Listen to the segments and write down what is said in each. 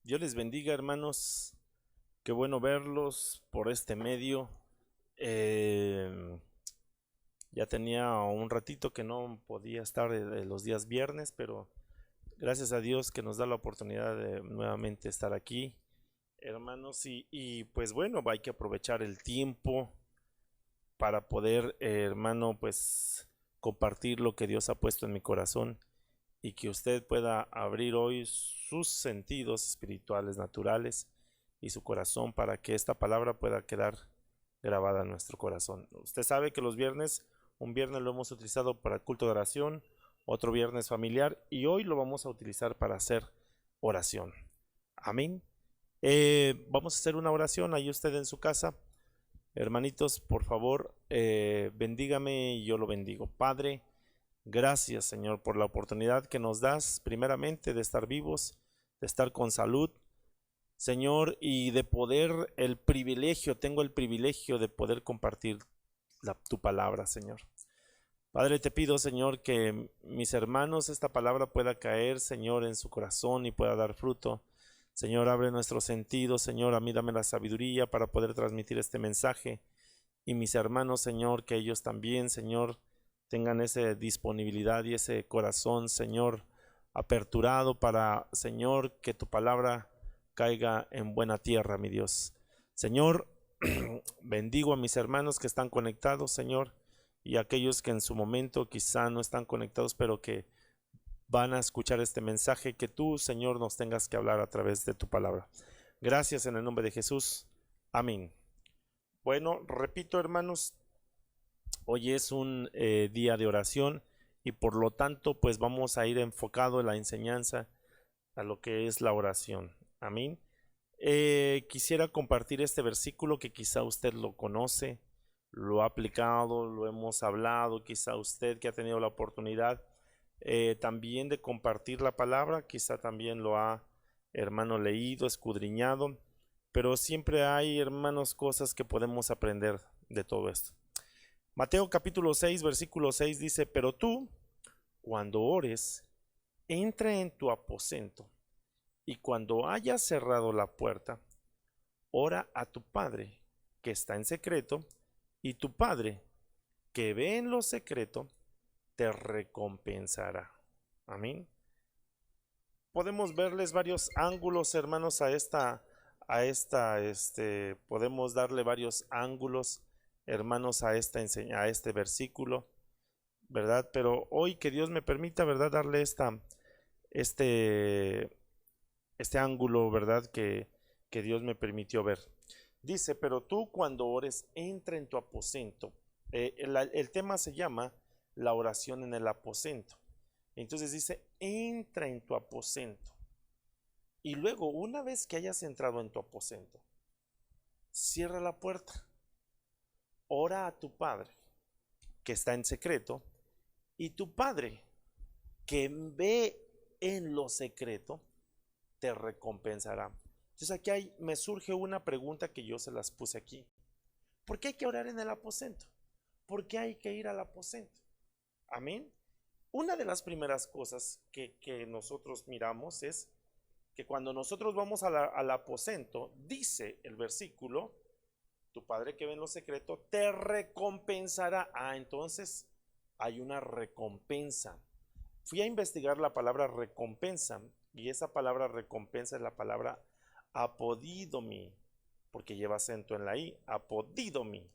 Dios les bendiga, hermanos. Qué bueno verlos por este medio. Eh, ya tenía un ratito que no podía estar los días viernes, pero gracias a Dios que nos da la oportunidad de nuevamente estar aquí, hermanos. Y pues bueno, hay que aprovechar el tiempo para poder, hermano, pues compartir lo que Dios ha puesto en mi corazón y que usted pueda abrir hoy sus sentidos espirituales naturales y su corazón para que esta palabra pueda quedar grabada en nuestro corazón. Usted sabe que los viernes, un viernes lo hemos utilizado para el culto de oración, otro viernes familiar y hoy lo vamos a utilizar para hacer oración. Amén. Vamos a hacer una oración ahí usted en su casa. Hermanitos, por favor, bendígame y yo lo bendigo. Padre, gracias, Señor, por la oportunidad que nos das, primeramente, de estar vivos, de estar con salud, Señor, y de poder, tengo el privilegio de poder compartir tu palabra, Señor. Padre, te pido, Señor, que mis hermanos, esta palabra pueda caer, Señor, en su corazón y pueda dar fruto. Señor, abre nuestros sentidos, Señor, a mí dame la sabiduría para poder transmitir este mensaje. Y mis hermanos, Señor, que ellos también, Señor, tengan esa disponibilidad y ese corazón, Señor, aperturado para, Señor, que tu palabra caiga en buena tierra, mi Dios. Señor, bendigo a mis hermanos que están conectados, Señor, y a aquellos que en su momento quizá no están conectados, pero que van a escuchar este mensaje, que tú, Señor, nos tengas que hablar a través de tu palabra. Gracias en el nombre de Jesús. Amén. Bueno, repito, hermanos, hoy es un día de oración y por lo tanto pues vamos a ir enfocado en la enseñanza a lo que es la oración. Amén. Quisiera compartir este versículo que quizá usted lo conoce, lo ha aplicado, lo hemos hablado, quizá usted que ha tenido la oportunidad también de compartir la palabra, quizá también lo ha, hermano, leído, escudriñado, pero siempre hay, hermanos, cosas que podemos aprender de todo esto. Mateo capítulo 6, versículo 6 dice, pero tú, cuando ores, entra en tu aposento y cuando hayas cerrado la puerta, ora a tu Padre que está en secreto y tu Padre que ve en lo secreto te recompensará. Amén. Podemos verles varios ángulos, hermanos, podemos darle varios ángulos, hermanos, a este versículo, ¿verdad? Pero hoy que Dios me permita, ¿verdad? Darle este, este ángulo, ¿verdad? Que Dios me permitió ver. Dice, pero tú cuando ores, entra en tu aposento. El tema se llama la oración en el aposento. Entonces dice, entra en tu aposento. Y luego, una vez que hayas entrado en tu aposento, cierra la puerta. Ora a tu Padre, que está en secreto, y tu Padre, que ve en lo secreto, te recompensará. Entonces aquí me surge una pregunta que yo se las puse aquí. ¿Por qué hay que orar en el aposento? ¿Por qué hay que ir al aposento? Amén. Una de las primeras cosas que nosotros miramos es que cuando nosotros vamos al aposento, dice el versículo, tu Padre que ve en lo secreto te recompensará. Entonces hay una recompensa. Fui a investigar la palabra recompensa y esa palabra recompensa es la palabra apodidomi, porque lleva acento en la i, apodidomi,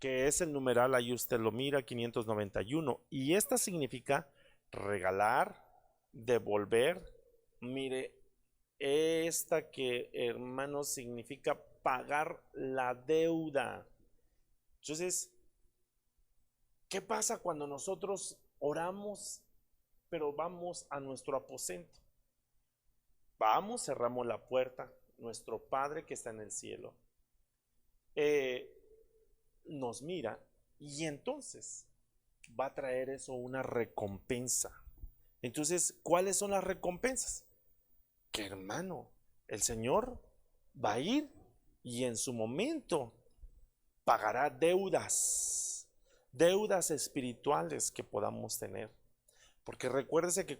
que es el numeral, ahí usted lo mira, 591, y esta significa regalar, devolver. Mire, esta que, hermanos, significa pagar la deuda. Entonces, ¿qué pasa cuando nosotros oramos, pero vamos a nuestro aposento? Vamos, cerramos la puerta, nuestro Padre que está en el cielo nos mira y entonces va a traer eso una recompensa. Entonces, ¿cuáles son las recompensas? Que, hermano, el Señor va a ir y en su momento pagará deudas espirituales que podamos tener. Porque recuérdese que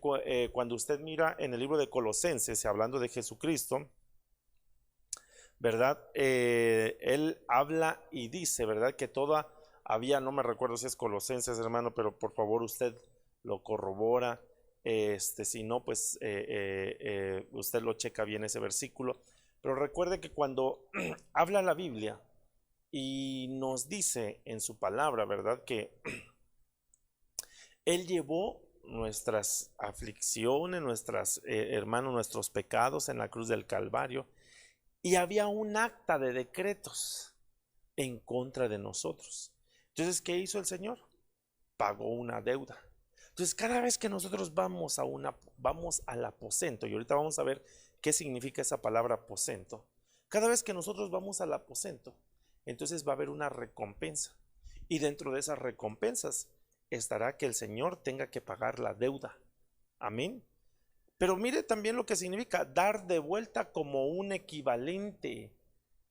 cuando usted mira en el libro de Colosenses, hablando de Jesucristo, ¿verdad? Él habla y dice, ¿verdad? Que toda había, no me recuerdo si es Colosenses, hermano, pero por favor usted lo corrobora. Si no, pues usted lo checa bien ese versículo. Pero recuerde que cuando habla la Biblia y nos dice en su palabra, ¿verdad? Que Él llevó nuestras aflicciones, hermanos, nuestros pecados en la cruz del Calvario, y había un acta de decretos en contra de nosotros. Entonces, ¿qué hizo el Señor? Pagó una deuda. Entonces, cada vez que nosotros vamos al aposento, y ahorita vamos a ver qué significa esa palabra aposento. Cada vez que nosotros vamos al aposento, entonces va a haber una recompensa. Y dentro de esas recompensas estará que el Señor tenga que pagar la deuda. Amén. Pero mire también lo que significa dar de vuelta como un equivalente.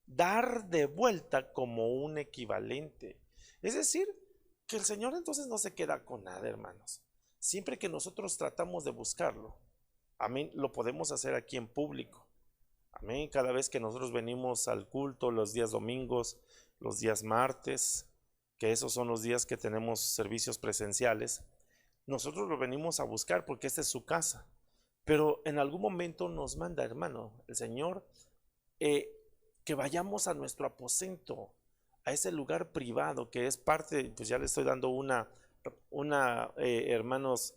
Dar de vuelta como un equivalente. Es decir, que el Señor entonces no se queda con nada, hermanos. Siempre que nosotros tratamos de buscarlo, amén, lo podemos hacer aquí en público. Amén. Cada vez que nosotros venimos al culto, los días domingos, los días martes, que esos son los días que tenemos servicios presenciales, nosotros lo venimos a buscar porque esta es su casa. Pero en algún momento nos manda, hermano, el Señor, que vayamos a nuestro aposento, a ese lugar privado que es parte, pues ya le estoy dando hermanos,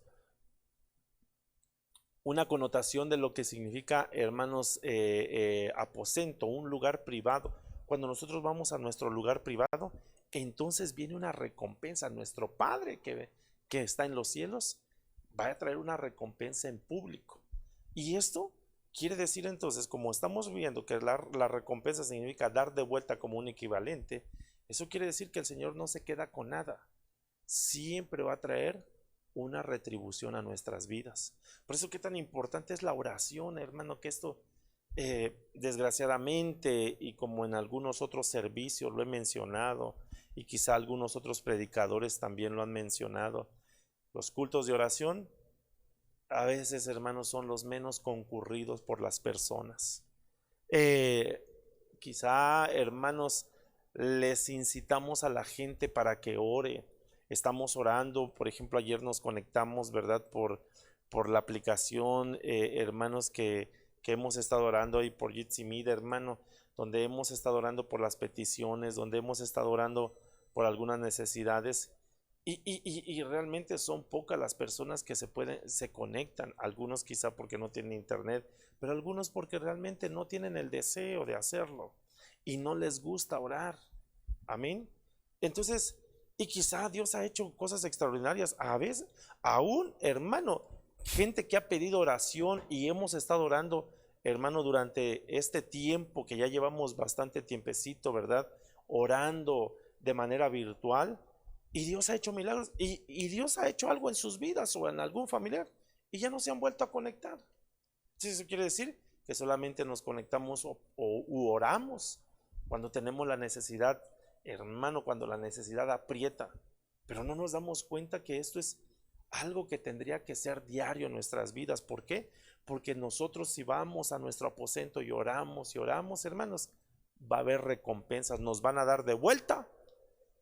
una connotación de lo que significa, hermanos, aposento, un lugar privado. Cuando nosotros vamos a nuestro lugar privado, entonces viene una recompensa. Nuestro Padre que está en los cielos va a traer una recompensa en público. Y esto quiere decir entonces, como estamos viendo que la recompensa significa dar de vuelta como un equivalente, eso quiere decir que el Señor no se queda con nada. Siempre va a traer una retribución a nuestras vidas. Por eso qué tan importante es la oración, hermano, que esto desgraciadamente, y como en algunos otros servicios lo he mencionado, y quizá algunos otros predicadores también lo han mencionado, los cultos de oración a veces, hermanos, son los menos concurridos por las personas. Quizá, hermanos, les incitamos a la gente para que ore. Estamos orando, por ejemplo, ayer nos conectamos, ¿verdad? Por la aplicación, hermanos, que hemos estado orando ahí por Jitsi Meet, hermano, donde hemos estado orando por las peticiones, donde hemos estado orando por algunas necesidades. Y realmente son pocas las personas que se conectan, algunos quizá porque no tienen internet, pero algunos porque realmente no tienen el deseo de hacerlo y no les gusta orar. Amén. Entonces, y quizá Dios ha hecho cosas extraordinarias. A veces, aún, hermano, gente que ha pedido oración y hemos estado orando, hermano, durante este tiempo que ya llevamos bastante tiempecito, ¿verdad? Orando de manera virtual. Y Dios ha hecho milagros y Dios ha hecho algo en sus vidas o en algún familiar y ya no se han vuelto a conectar. Entonces eso quiere decir que solamente nos conectamos u oramos cuando tenemos la necesidad, hermano, cuando la necesidad aprieta. Pero no nos damos cuenta que esto es algo que tendría que ser diario en nuestras vidas. ¿Por qué? Porque nosotros, si vamos a nuestro aposento y oramos, hermanos, va a haber recompensas, nos van a dar de vuelta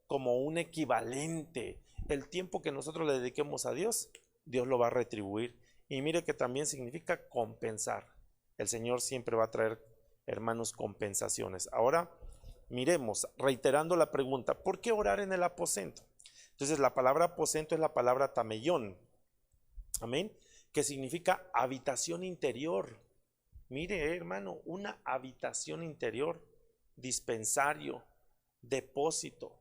como un equivalente. El tiempo que nosotros le dediquemos a Dios, Dios lo va a retribuir. Y mire que también significa compensar. El Señor siempre va a traer, hermanos, compensaciones. Ahora, miremos, reiterando la pregunta, ¿por qué orar en el aposento? Entonces, la palabra aposento es la palabra tamellón. Amén. Que significa habitación interior. Mire, hermano, una habitación interior, dispensario, depósito.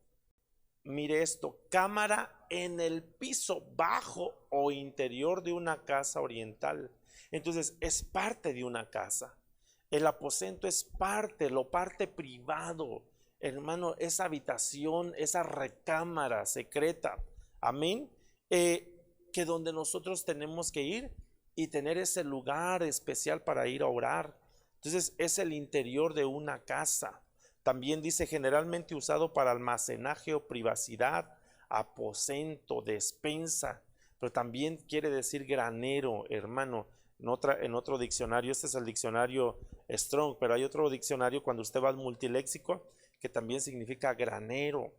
Mire esto, cámara en el piso bajo o interior de una casa oriental. Entonces es parte de una casa. El aposento es parte privado, hermano, esa habitación, esa recámara secreta. Amén. Que donde nosotros tenemos que ir y tener ese lugar especial para ir a orar. Entonces es el interior de una casa. También dice generalmente usado para almacenaje o privacidad, aposento, despensa. pero también quiere decir granero, hermano. En otro diccionario, este es el diccionario Strong, pero hay otro diccionario cuando usted va al multiléxico que también significa granero.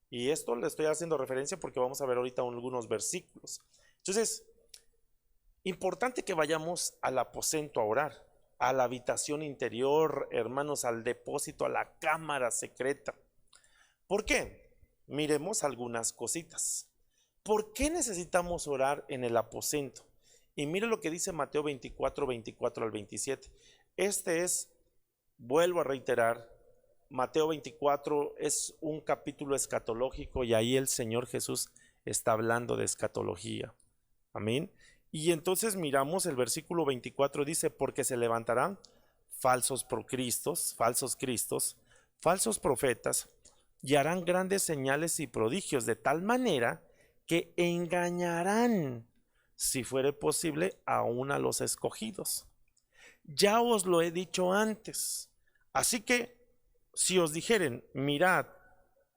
Y esto le estoy haciendo referencia porque vamos a ver ahorita algunos versículos. Entonces, importante que vayamos al aposento a orar, a la habitación interior, hermanos, al depósito, a la cámara secreta. ¿Por qué? Miremos algunas cositas. ¿Por qué necesitamos orar en el aposento? Y mire lo que dice Mateo 24, 24 al 27. Este es, vuelvo a reiterar, Mateo 24 es un capítulo escatológico y ahí el Señor Jesús está hablando de escatología. Amén. Y entonces miramos el versículo 24, dice, porque se levantarán falsos cristos, falsos profetas, y harán grandes señales y prodigios, de tal manera que engañarán, si fuere posible, aún a los escogidos. Ya os lo he dicho antes. Así que, si os dijeren, mirad,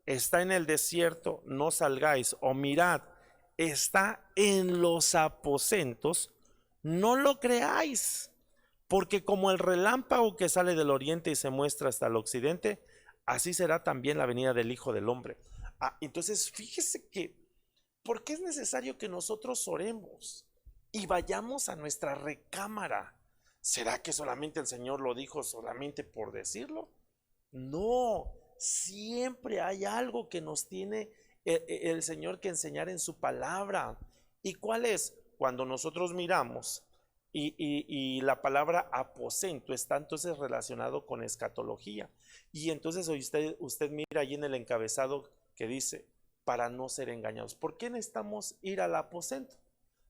está en el desierto, no salgáis, o mirad, está en los aposentos, no lo creáis, porque como el relámpago que sale del oriente y se muestra hasta el occidente, así será también la venida del Hijo del Hombre. Entonces, fíjese que, ¿por qué es necesario que nosotros oremos y vayamos a nuestra recámara? ¿Será que solamente el Señor lo dijo solamente por decirlo? No, siempre hay algo que nos tiene el Señor que enseñar en su palabra. ¿Y cuál es? Cuando nosotros miramos y la palabra aposento está entonces relacionado con escatología. Y entonces usted mira ahí en el encabezado que dice, para no ser engañados. ¿Por qué necesitamos ir al aposento?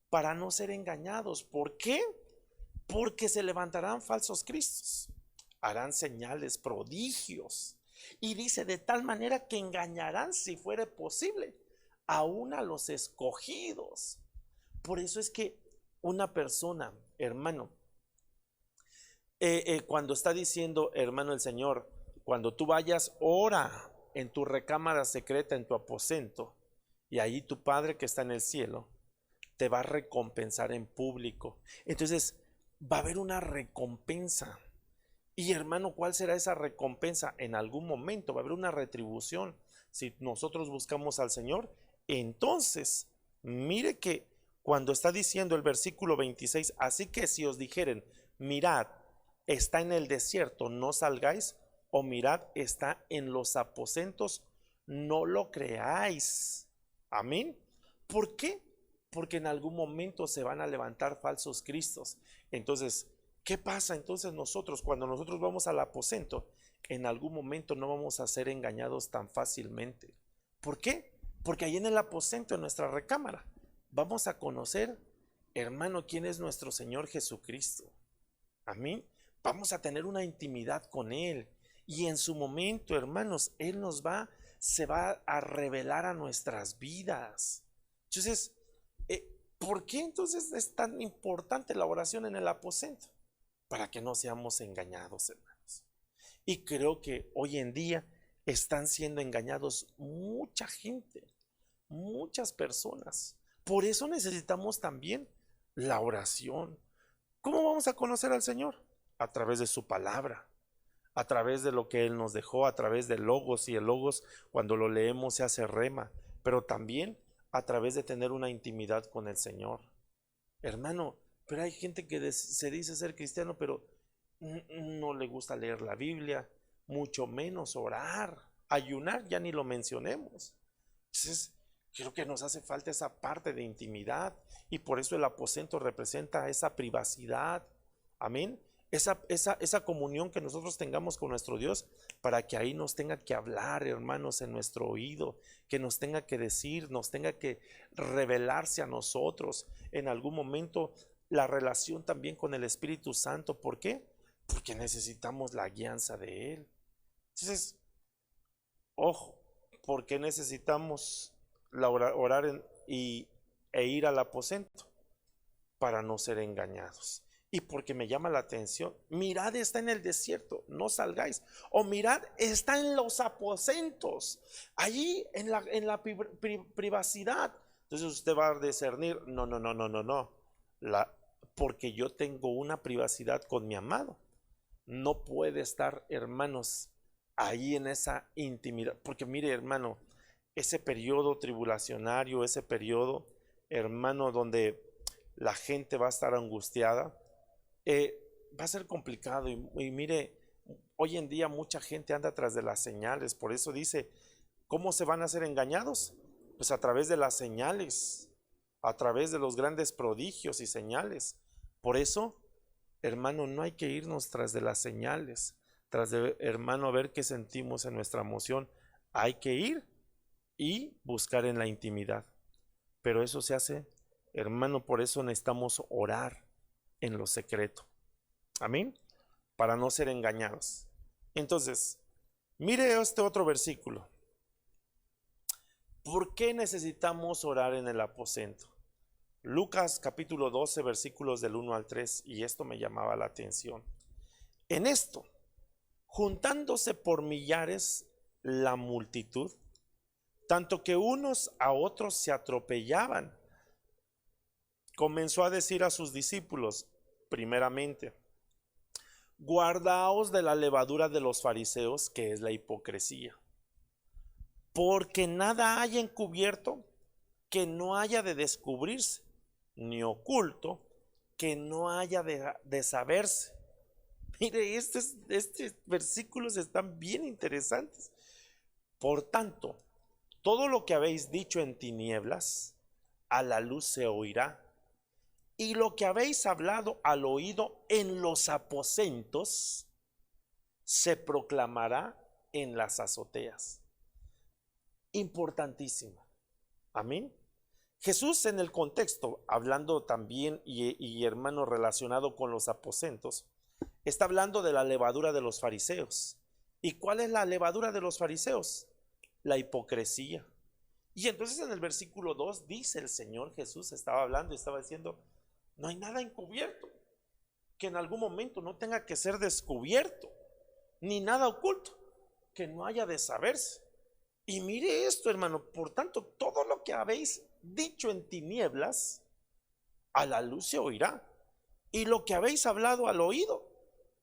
Para no ser engañados. ¿Por qué? Porque se levantarán falsos cristos, harán señales, prodigios. Y dice, de tal manera que engañarán, si fuere posible, aún a los escogidos. Por eso es que una persona, hermano, cuando está diciendo, hermano, el Señor, cuando tú vayas, ora en tu recámara secreta, en tu aposento, y ahí tu Padre que está en el cielo te va a recompensar en público. Entonces va a haber una recompensa. Y hermano, ¿cuál será esa recompensa? En algún momento va a haber una retribución. Si nosotros buscamos al Señor, entonces mire que cuando está diciendo el versículo 26, así que si os dijeren, mirad, está en el desierto, no salgáis, o mirad, está en los aposentos, no lo creáis. Amén. ¿Por qué? Porque en algún momento se van a levantar falsos cristos. Entonces, ¿qué pasa entonces nosotros cuando nosotros vamos al aposento? En algún momento no vamos a ser engañados tan fácilmente. ¿Por qué? Porque ahí en el aposento, en nuestra recámara, vamos a conocer, hermano, quién es nuestro Señor Jesucristo. Amén. Vamos a tener una intimidad con Él. Y en su momento, hermanos, Él se va a revelar a nuestras vidas. Entonces, ¿por qué entonces es tan importante la oración en el aposento? Para que no seamos engañados, hermanos. Y creo que hoy en día están siendo engañados mucha gente, muchas personas. Por eso necesitamos también la oración. ¿Cómo vamos a conocer al Señor? A través de su palabra, a través de lo que Él nos dejó, a través del Logos, y el Logos cuando lo leemos se hace rema, pero también a través de tener una intimidad con el Señor. Hermano, pero hay gente que se dice ser cristiano, pero no le gusta leer la Biblia, mucho menos orar, ayunar, ya ni lo mencionemos. Entonces, creo que nos hace falta esa parte de intimidad, y por eso el aposento representa esa privacidad. Amén. Esa comunión que nosotros tengamos con nuestro Dios, para que ahí nos tenga que hablar, hermanos, en nuestro oído, que nos tenga que decir, nos tenga que revelarse a nosotros en algún momento, la relación también con el Espíritu Santo. ¿Por qué? Porque necesitamos la guianza de Él. Entonces, ojo, ¿por qué necesitamos orar e ir al aposento? Para no ser engañados. Y porque me llama la atención, mirad, está en el desierto, no salgáis, o mirad, está en los aposentos, allí en la privacidad, Entonces usted va a discernir, no, no, no, no, no, no, porque yo tengo una privacidad con mi amado. No puede estar, hermanos, ahí en esa intimidad, porque mire, hermano, ese periodo tribulacionario, ese periodo, hermano, donde la gente va a estar angustiada, va a ser complicado. Y mire, hoy en día mucha gente anda tras de las señales. Por eso dice, ¿cómo se van a ser engañados? Pues a través de las señales, a través de los grandes prodigios y señales. Por eso, hermano, no hay que irnos tras de las señales, tras de, hermano, a ver qué sentimos en nuestra emoción. Hay que ir y buscar en la intimidad. Pero eso se hace, hermano, por eso necesitamos orar en lo secreto. Amén. Para no ser engañados. Entonces, mire este otro versículo. ¿Por qué necesitamos orar en el aposento? Lucas capítulo 12 versículos del 1 al 3, y esto me llamaba la atención. En esto, juntándose por millares la multitud, tanto que unos a otros se atropellaban, comenzó a decir a sus discípulos, primeramente, guardaos de la levadura de los fariseos, que es la hipocresía, porque nada hay encubierto que no haya de descubrirse, ni oculto que no haya de saberse. Mire, estos versículos están bien interesantes. Por tanto, todo lo que habéis dicho en tinieblas, a la luz se oirá, y lo que habéis hablado al oído en los aposentos, se proclamará en las azoteas. Importantísimo. Amén. Jesús, en el contexto, hablando también y hermano, relacionado con los aposentos, está hablando de la levadura de los fariseos. ¿Y cuál es la levadura de los fariseos? La hipocresía. Y entonces en el versículo 2 dice el Señor Jesús, estaba hablando y estaba diciendo, no hay nada encubierto que en algún momento no tenga que ser descubierto, ni nada oculto que no haya de saberse. Y mire esto, hermano, por tanto, todo lo que habéis dicho en tinieblas, a la luz se oirá, y lo que habéis hablado al oído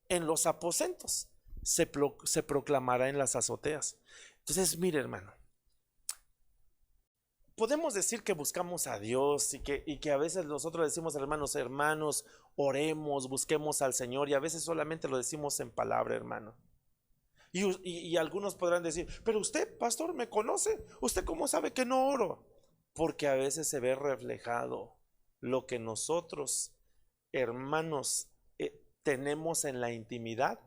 en los aposentos, se proclamará en las azoteas. Entonces, mire, hermano, podemos decir que buscamos a Dios y que a veces nosotros decimos, hermanos, oremos, busquemos al Señor, y a veces solamente lo decimos en palabra, hermano. Y algunos podrán decir, pero usted, pastor, me conoce, ¿usted cómo sabe que no oro? Porque a veces se ve reflejado lo que nosotros, hermanos, tenemos en la intimidad,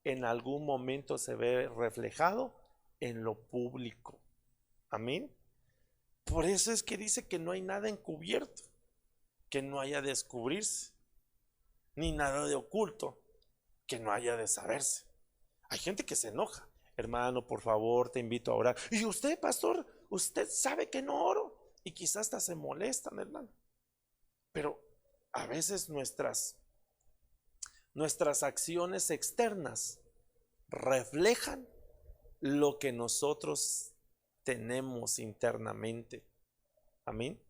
en algún momento se ve reflejado en lo público. Amén. Por eso es que dice que no hay nada encubierto que no haya de descubrirse, ni nada de oculto que no haya de saberse. Hay gente que se enoja. Hermano, por favor, te invito a orar. Y usted, pastor, usted sabe que no oro. Y quizás hasta se molestan, hermano. Pero a veces nuestras acciones externas reflejan lo que nosotros tenemos internamente. Amén.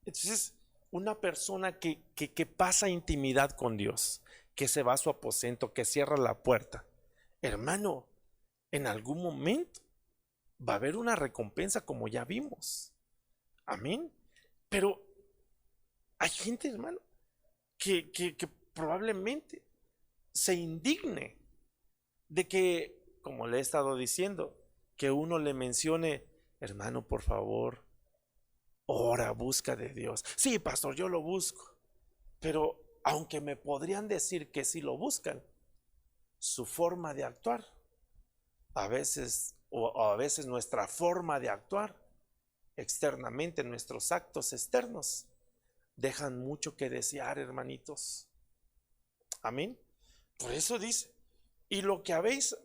Entonces, una persona que pasa intimidad con Dios, que se va a su aposento, que cierra la puerta, hermano, en algún momento va a haber una recompensa, como ya vimos. Amén. Pero hay gente, hermano, que probablemente se indigne de que, como le he estado diciendo, que uno le mencione, hermano, por favor, ora, busca de Dios. Sí, pastor, yo lo busco. Pero aunque me podrían decir que sí lo buscan, su forma de actuar, a veces, o a veces nuestra forma de actuar externamente, nuestros actos externos, dejan mucho que desear, hermanitos. Amén. Por eso dice, y lo que habéis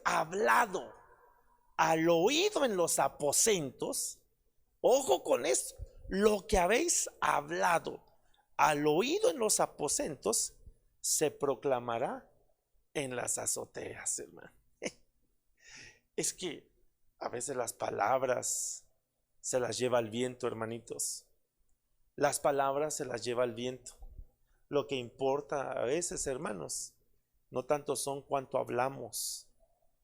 hablado al oído en los aposentos, ojo con esto, lo que habéis hablado al oído en los aposentos se proclamará en las azoteas, hermano. Es que a veces las palabras se las lleva el viento, hermanitos. Las palabras se las lleva el viento. Lo que importa a veces, hermanos, no tanto son cuanto hablamos,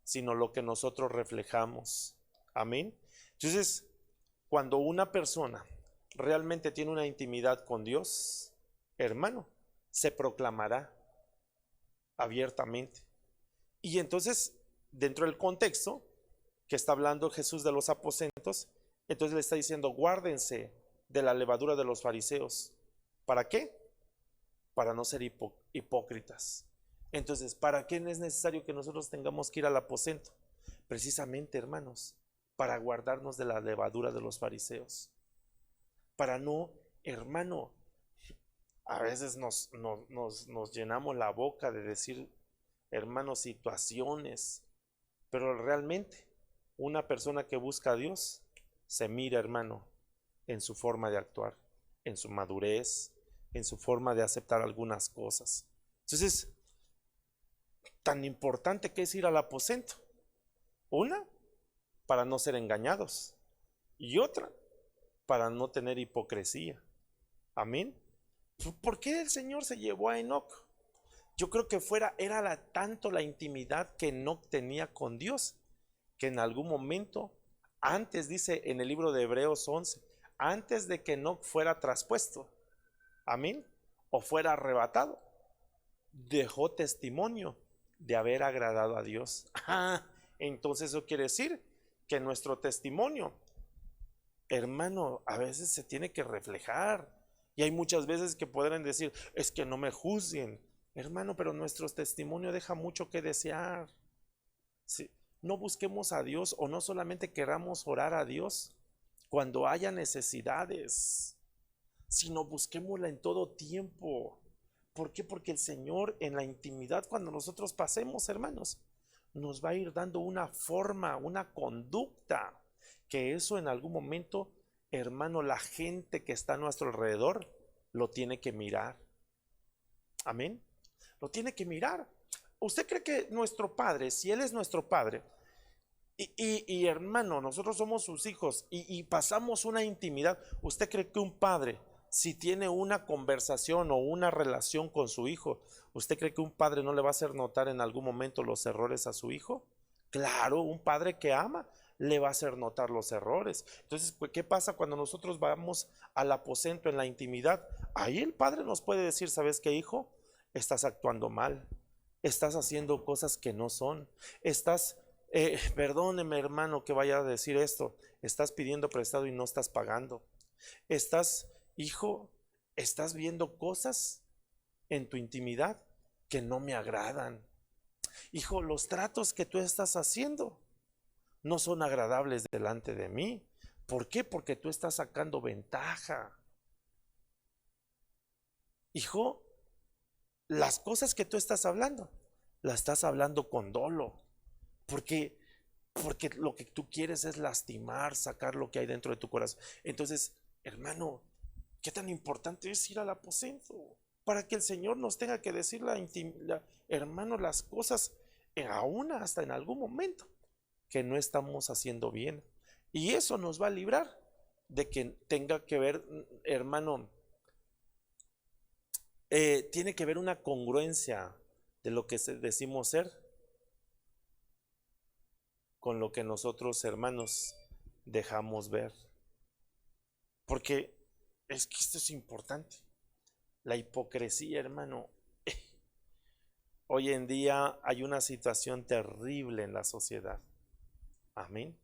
sino lo que nosotros reflejamos. Amén. Entonces, cuando una persona realmente tiene una intimidad con Dios, hermano, se proclamará abiertamente. Y entonces, dentro del contexto que está hablando Jesús de los aposentos, entonces le está diciendo: guárdense de la levadura de los fariseos. ¿Para qué? Para no ser hipócritas. Entonces, ¿para qué es necesario que nosotros tengamos que ir al aposento? Precisamente, hermanos, para guardarnos de la levadura de los fariseos. Para no, hermano, a veces nos llenamos la boca de decir, hermanos, situaciones, pero realmente una persona que busca a Dios se mira, hermano, en su forma de actuar, en su madurez, en su forma de aceptar algunas cosas. Entonces, tan importante que es ir al aposento. Una, para no ser engañados, y otra, para no tener hipocresía. Amén. ¿Por qué el Señor se llevó a Enoc? Yo creo que era tanto la intimidad que Enoc tenía con Dios, que en algún momento, antes, dice en el libro de Hebreos 11, antes de que Enoc fuera traspuesto, amén, o fuera arrebatado, dejó testimonio de haber agradado a Dios. Entonces eso quiere decir que nuestro testimonio, hermano, a veces se tiene que reflejar. Y hay muchas veces que podrán decir: es que no me juzguen, hermano, pero nuestro testimonio deja mucho que desear. Sí, no busquemos a Dios, o no solamente queramos orar a Dios cuando haya necesidades, sino busquémosla en todo tiempo. ¿Por qué? Porque el Señor, en la intimidad, cuando nosotros pasemos, hermanos, nos va a ir dando una forma, una conducta, que eso en algún momento, hermano, la gente que está a nuestro alrededor lo tiene que mirar. Amén. Lo tiene que mirar. ¿Usted cree que nuestro Padre, si Él es nuestro Padre, y hermano, nosotros somos sus hijos, y pasamos una intimidad, ¿usted cree que un padre, si tiene una conversación o una relación con su hijo, usted cree que un padre no le va a hacer notar en algún momento los errores a su hijo? Claro, un padre que ama le va a hacer notar los errores. Entonces, pues, ¿qué pasa cuando nosotros vamos al aposento en la intimidad? Ahí el padre nos puede decir: ¿sabes qué, hijo? Estás actuando mal, estás haciendo cosas que no son, perdóneme, hermano, que vaya a decir esto, estás pidiendo prestado y no estás pagando, hijo, estás viendo cosas en tu intimidad que no me agradan. Hijo, los tratos que tú estás haciendo no son agradables delante de mí. ¿Por qué? Porque tú estás sacando ventaja. Hijo, las cosas que tú estás hablando, las estás hablando con dolo, porque lo que tú quieres es lastimar, sacar lo que hay dentro de tu corazón. Entonces, hermano, ¿qué tan importante es ir al aposento? Para que el Señor nos tenga que decir hermano, las cosas, aún hasta en algún momento, que no estamos haciendo bien. Y eso nos va a librar de que tenga que ver, hermano, tiene que ver una congruencia de lo que decimos ser con lo que nosotros, hermanos, dejamos ver. Porque es que esto es importante. La hipocresía, hermano. Hoy en día hay una situación terrible en la sociedad. Amén.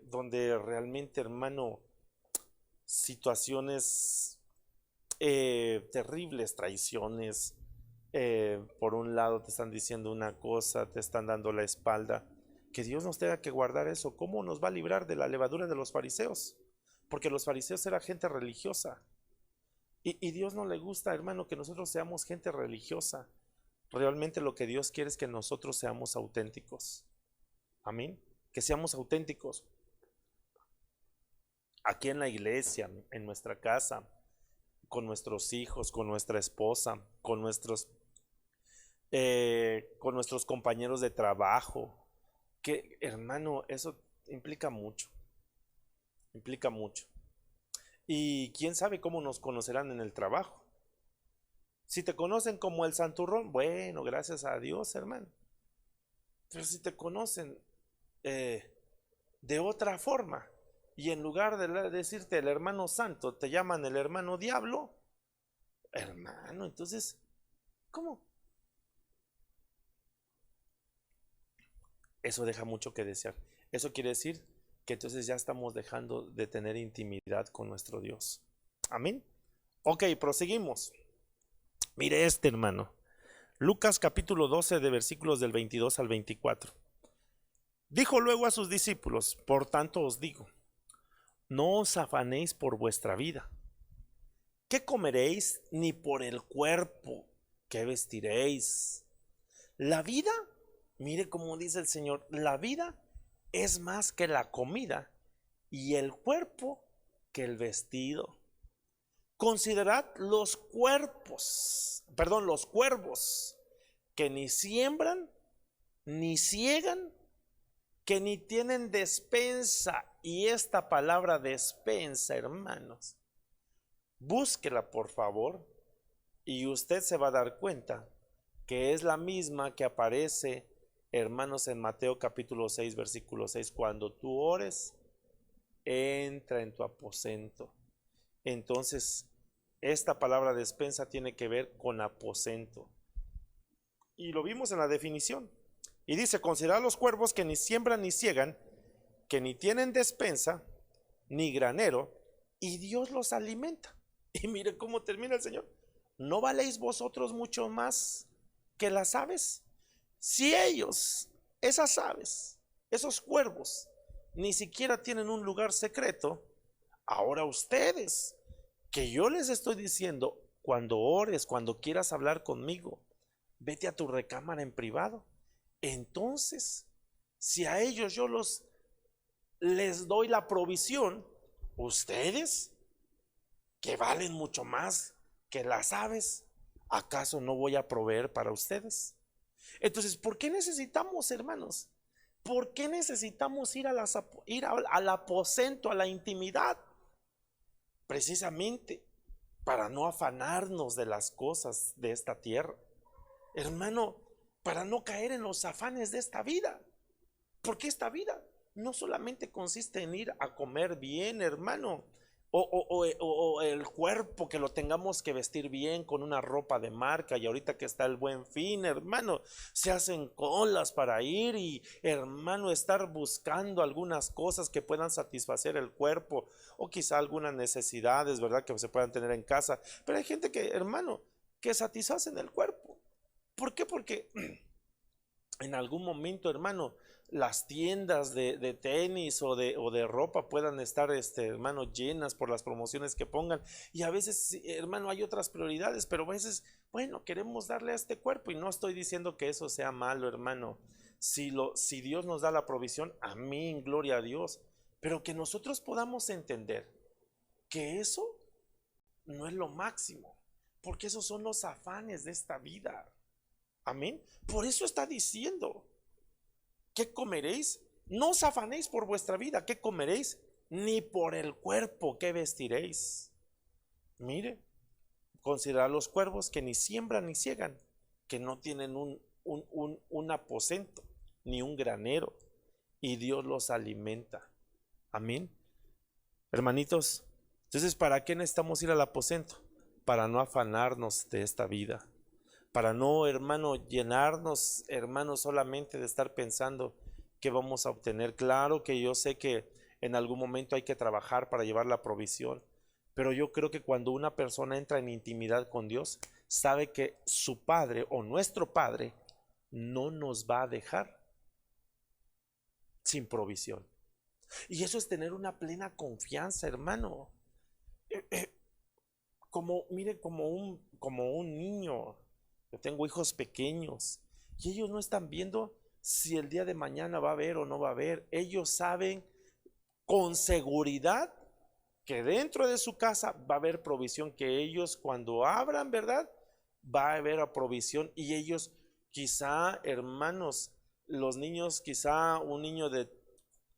Donde realmente, hermano, situaciones terribles, traiciones. Por un lado te están diciendo una cosa, te están dando la espalda. Que Dios nos tenga que guardar eso. ¿Cómo nos va a librar de la levadura de los fariseos? Porque los fariseos eran gente religiosa. Y Dios no le gusta, hermano, que nosotros seamos gente religiosa. Realmente lo que Dios quiere es que nosotros seamos auténticos. Amén. Que seamos auténticos. Aquí en la iglesia, en nuestra casa, con nuestros hijos, con nuestra esposa, con nuestros compañeros de trabajo. Que, hermano, eso implica mucho. implica mucho. Y quién sabe cómo nos conocerán en el trabajo. Si te conocen como el santurrón, bueno, gracias a Dios, hermano. Pero si te conocen de otra forma, y en lugar de decirte el hermano santo, te llaman el hermano diablo, hermano, entonces, ¿cómo? Eso deja mucho que desear. Eso quiere decir que entonces ya estamos dejando de tener intimidad con nuestro Dios. Amén. Ok, proseguimos. Mire este, hermano. Lucas capítulo 12 de versículos del 22 al 24. Dijo luego a sus discípulos: por tanto os digo, no os afanéis por vuestra vida, qué comeréis, ni por el cuerpo, qué vestiréis. La vida, mire cómo dice el Señor, la vida es más que la comida, y el cuerpo que el vestido. Considerad los cuervos, que ni siembran, ni ciegan, que ni tienen despensa. Y esta palabra despensa, hermanos, búsquela por favor, y usted se va a dar cuenta que es la misma que aparece, hermanos, en Mateo capítulo 6 versículo 6: cuando tú ores, entra en tu aposento. Entonces, esta palabra despensa tiene que ver con aposento, y lo vimos en la definición. Y dice: considerad los cuervos, que ni siembran ni ciegan, que ni tienen despensa ni granero, y Dios los alimenta. Y mire cómo termina el Señor: ¿no valéis vosotros mucho más que las aves? Si ellos, esas aves, esos cuervos, ni siquiera tienen un lugar secreto, ahora ustedes, que yo les estoy diciendo, cuando ores, cuando quieras hablar conmigo, vete a tu recámara en privado. Entonces, si a ellos yo les doy la provisión, ustedes, que valen mucho más que las aves, ¿acaso no voy a proveer para ustedes? Entonces, ¿por qué necesitamos, hermanos? ¿Por qué necesitamos ir al aposento, a la intimidad? Precisamente para no afanarnos de las cosas de esta tierra, hermano, para no caer en los afanes de esta vida. Porque esta vida no solamente consiste en ir a comer bien, hermano, o el cuerpo, que lo tengamos que vestir bien con una ropa de marca. Y ahorita que está el Buen Fin, hermano, se hacen colas para ir y, hermano, estar buscando algunas cosas que puedan satisfacer el cuerpo, o quizá algunas necesidades, ¿verdad?, que se puedan tener en casa. Pero hay gente que, hermano, que satisfacen el cuerpo. ¿Por qué? Porque en algún momento, hermano, las tiendas de tenis o de ropa puedan estar, hermano, llenas por las promociones que pongan. Y a veces, hermano, hay otras prioridades, pero a veces, bueno, queremos darle a este cuerpo. Y no estoy diciendo que eso sea malo, hermano. Si Dios nos da la provisión, amén, gloria a Dios. Pero que nosotros podamos entender que eso no es lo máximo, porque esos son los afanes de esta vida. Amén. Por eso está diciendo: ¿qué comeréis? No os afanéis por vuestra vida, ¿qué comeréis? Ni por el cuerpo, ¿qué vestiréis? Mire, considerad los cuervos, que ni siembran ni ciegan, que no tienen un aposento ni un granero, y Dios los alimenta. Amén. Hermanitos, entonces, ¿para qué necesitamos ir al aposento? Para no afanarnos de esta vida, para no, hermano, llenarnos, hermano, solamente de estar pensando que vamos a obtener. Claro que yo sé que en algún momento hay que trabajar para llevar la provisión, pero yo creo que cuando una persona entra en intimidad con Dios, sabe que su Padre o nuestro Padre no nos va a dejar sin provisión. Y eso es tener una plena confianza, hermano. Mire, como un niño. Yo tengo hijos pequeños y ellos no están viendo si el día de mañana va a haber o no va a haber. Ellos saben con seguridad que dentro de su casa va a haber provisión, que ellos cuando abran, ¿verdad?, va a haber provisión. Y ellos quizá, hermanos, los niños, quizá un niño de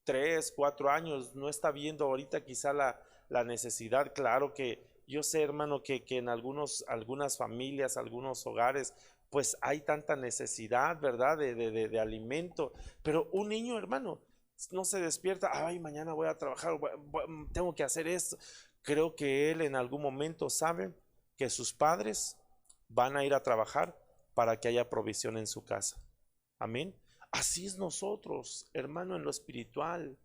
3, 4 años, no está viendo ahorita quizá la necesidad. Claro que yo sé, hermano, que en algunas familias, algunos hogares, pues hay tanta necesidad, ¿verdad? De alimento. Pero un niño, hermano, no se despierta, ay, mañana voy a trabajar, tengo que hacer esto. Creo que él en algún momento sabe que sus padres van a ir a trabajar para que haya provisión en su casa. Amén. Así es nosotros, hermano, en lo espiritual,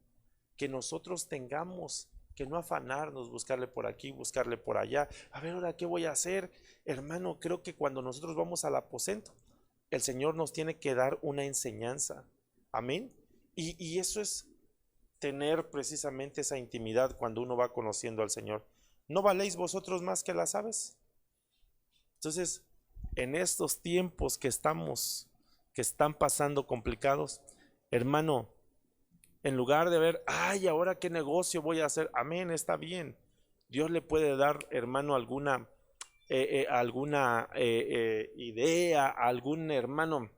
que nosotros tengamos que no afanarnos, buscarle por aquí, buscarle por allá. A ver, ahora, ¿qué voy a hacer? Hermano, creo que cuando nosotros vamos al aposento, el Señor nos tiene que dar una enseñanza. Amén. Y eso es tener precisamente esa intimidad cuando uno va conociendo al Señor. ¿No valéis vosotros más que las aves? Entonces, en estos tiempos que están pasando complicados, hermano, en lugar de ver, ay, ahora qué negocio voy a hacer, amén, está bien. Dios le puede dar, hermano, alguna idea, algún hermano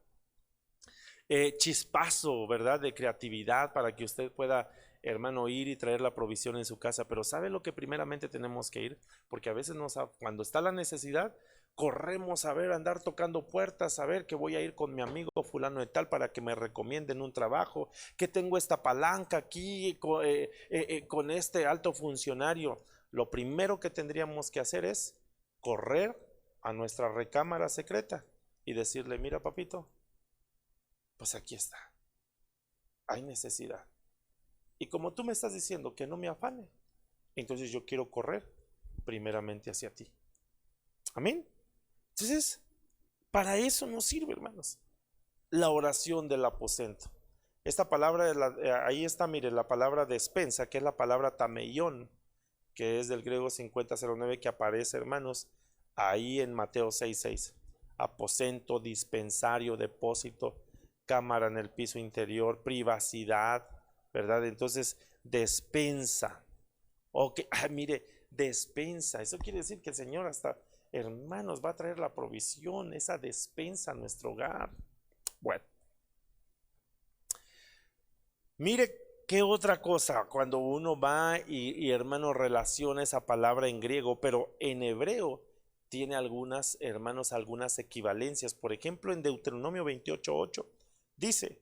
chispazo, ¿verdad? De creatividad para que usted pueda, hermano, ir y traer la provisión en su casa. Pero ¿sabe lo que primeramente tenemos que ir? Porque a veces cuando está la necesidad, corremos a ver, andar tocando puertas, a ver que voy a ir con mi amigo fulano de tal para que me recomienden un trabajo, que tengo esta palanca aquí con este alto funcionario. Lo primero que tendríamos que hacer es correr a nuestra recámara secreta y decirle, mira papito, pues aquí está, hay necesidad. Y como tú me estás diciendo que no me afane, entonces yo quiero correr primeramente hacia ti. Amén. Entonces, para eso nos sirve, hermanos, la oración del aposento. Esta palabra, ahí está, mire, la palabra despensa, que es la palabra tameión, que es del griego 5009, que aparece, hermanos, ahí en Mateo 6:6. Aposento, dispensario, depósito, cámara en el piso interior, privacidad, ¿verdad? Entonces, despensa. Ok, mire, despensa. Eso quiere decir que el Señor hasta, hermanos, va a traer la provisión, esa despensa a nuestro hogar. Bueno, mire qué otra cosa cuando uno va y hermano relaciona esa palabra en griego, pero en hebreo tiene algunas, hermanos, algunas equivalencias. Por ejemplo, en Deuteronomio 28:8 dice,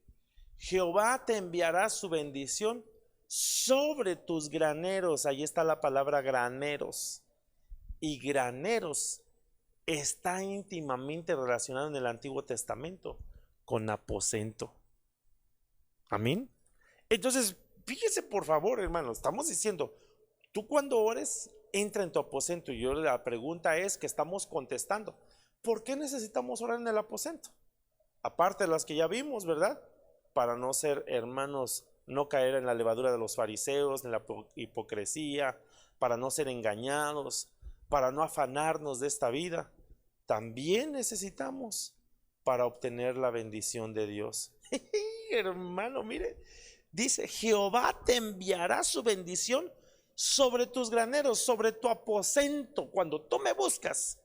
Jehová te enviará su bendición sobre tus graneros. Ahí está la palabra graneros. Y graneros está íntimamente relacionado en el Antiguo Testamento con aposento. Amén. Entonces, fíjese por favor, hermano, estamos diciendo, tú cuando ores, entra en tu aposento. Y yo la pregunta es que estamos contestando, ¿por qué necesitamos orar en el aposento? Aparte de las que ya vimos, ¿verdad? Para no ser, hermanos, no caer en la levadura de los fariseos, en la hipocresía, para no ser engañados, para no afanarnos de esta vida. También necesitamos para obtener la bendición de Dios. Hermano, mire, dice, Jehová te enviará su bendición sobre tus graneros, sobre tu aposento. Cuando tú me buscas,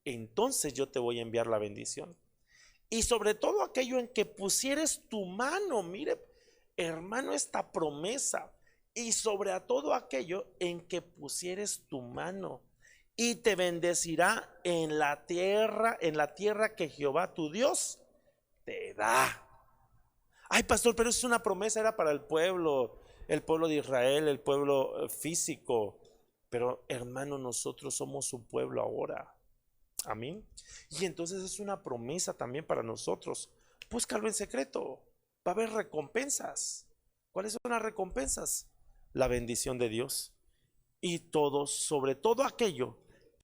entonces yo te voy a enviar la bendición. Y sobre todo aquello en que pusieres tu mano, mire, hermano, esta promesa. Y sobre a todo aquello en que pusieres tu mano. Y te bendecirá en la tierra que Jehová tu Dios te da. Ay, pastor, pero es una promesa, era para el pueblo de Israel, el pueblo físico. Pero hermano, nosotros somos su pueblo ahora. Amén. Y entonces es una promesa también para nosotros. Búscalo en secreto. Va a haber recompensas. ¿Cuáles son las recompensas? La bendición de Dios. Y todo, sobre todo aquello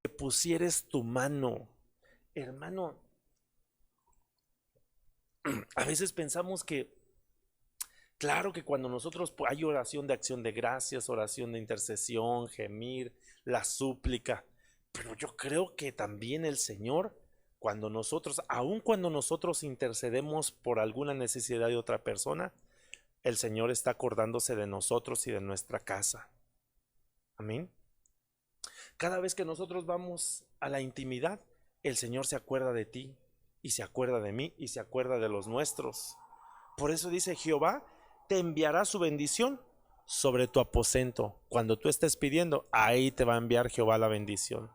que pusieres tu mano. Hermano, a veces pensamos que, claro que cuando nosotros hay oración de acción de gracias, oración de intercesión, gemir, la súplica, pero yo creo que también el Señor, aun cuando nosotros intercedemos por alguna necesidad de otra persona, el Señor está acordándose de nosotros y de nuestra casa. Amén. Cada vez que nosotros vamos a la intimidad, el Señor se acuerda de ti y se acuerda de mí y se acuerda de los nuestros. Por eso dice, Jehová te enviará su bendición sobre tu aposento. Cuando tú estés pidiendo, ahí te va a enviar Jehová la bendición.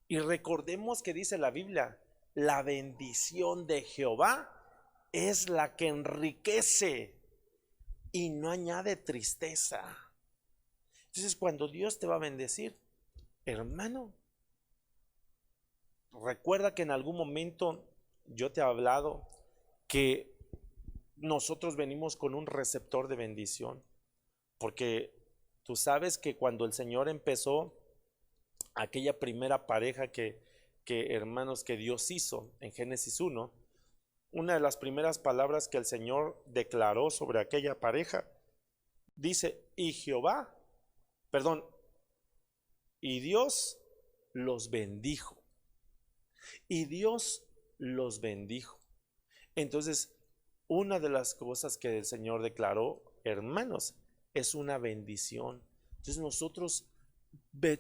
Y recordemos que dice la Biblia, la bendición de Jehová es la que enriquece y no añade tristeza. Entonces, cuando Dios te va a bendecir, hermano, recuerda que en algún momento yo te he hablado que nosotros venimos con un receptor de bendición, porque tú sabes que cuando el Señor empezó aquella primera pareja hermanos, que Dios hizo en Génesis 1, una de las primeras palabras que el Señor declaró sobre aquella pareja, dice, y Jehová, perdón, y Dios los bendijo. Y Dios los bendijo. Entonces, una de las cosas que el Señor declaró, hermanos, es una bendición. Entonces nosotros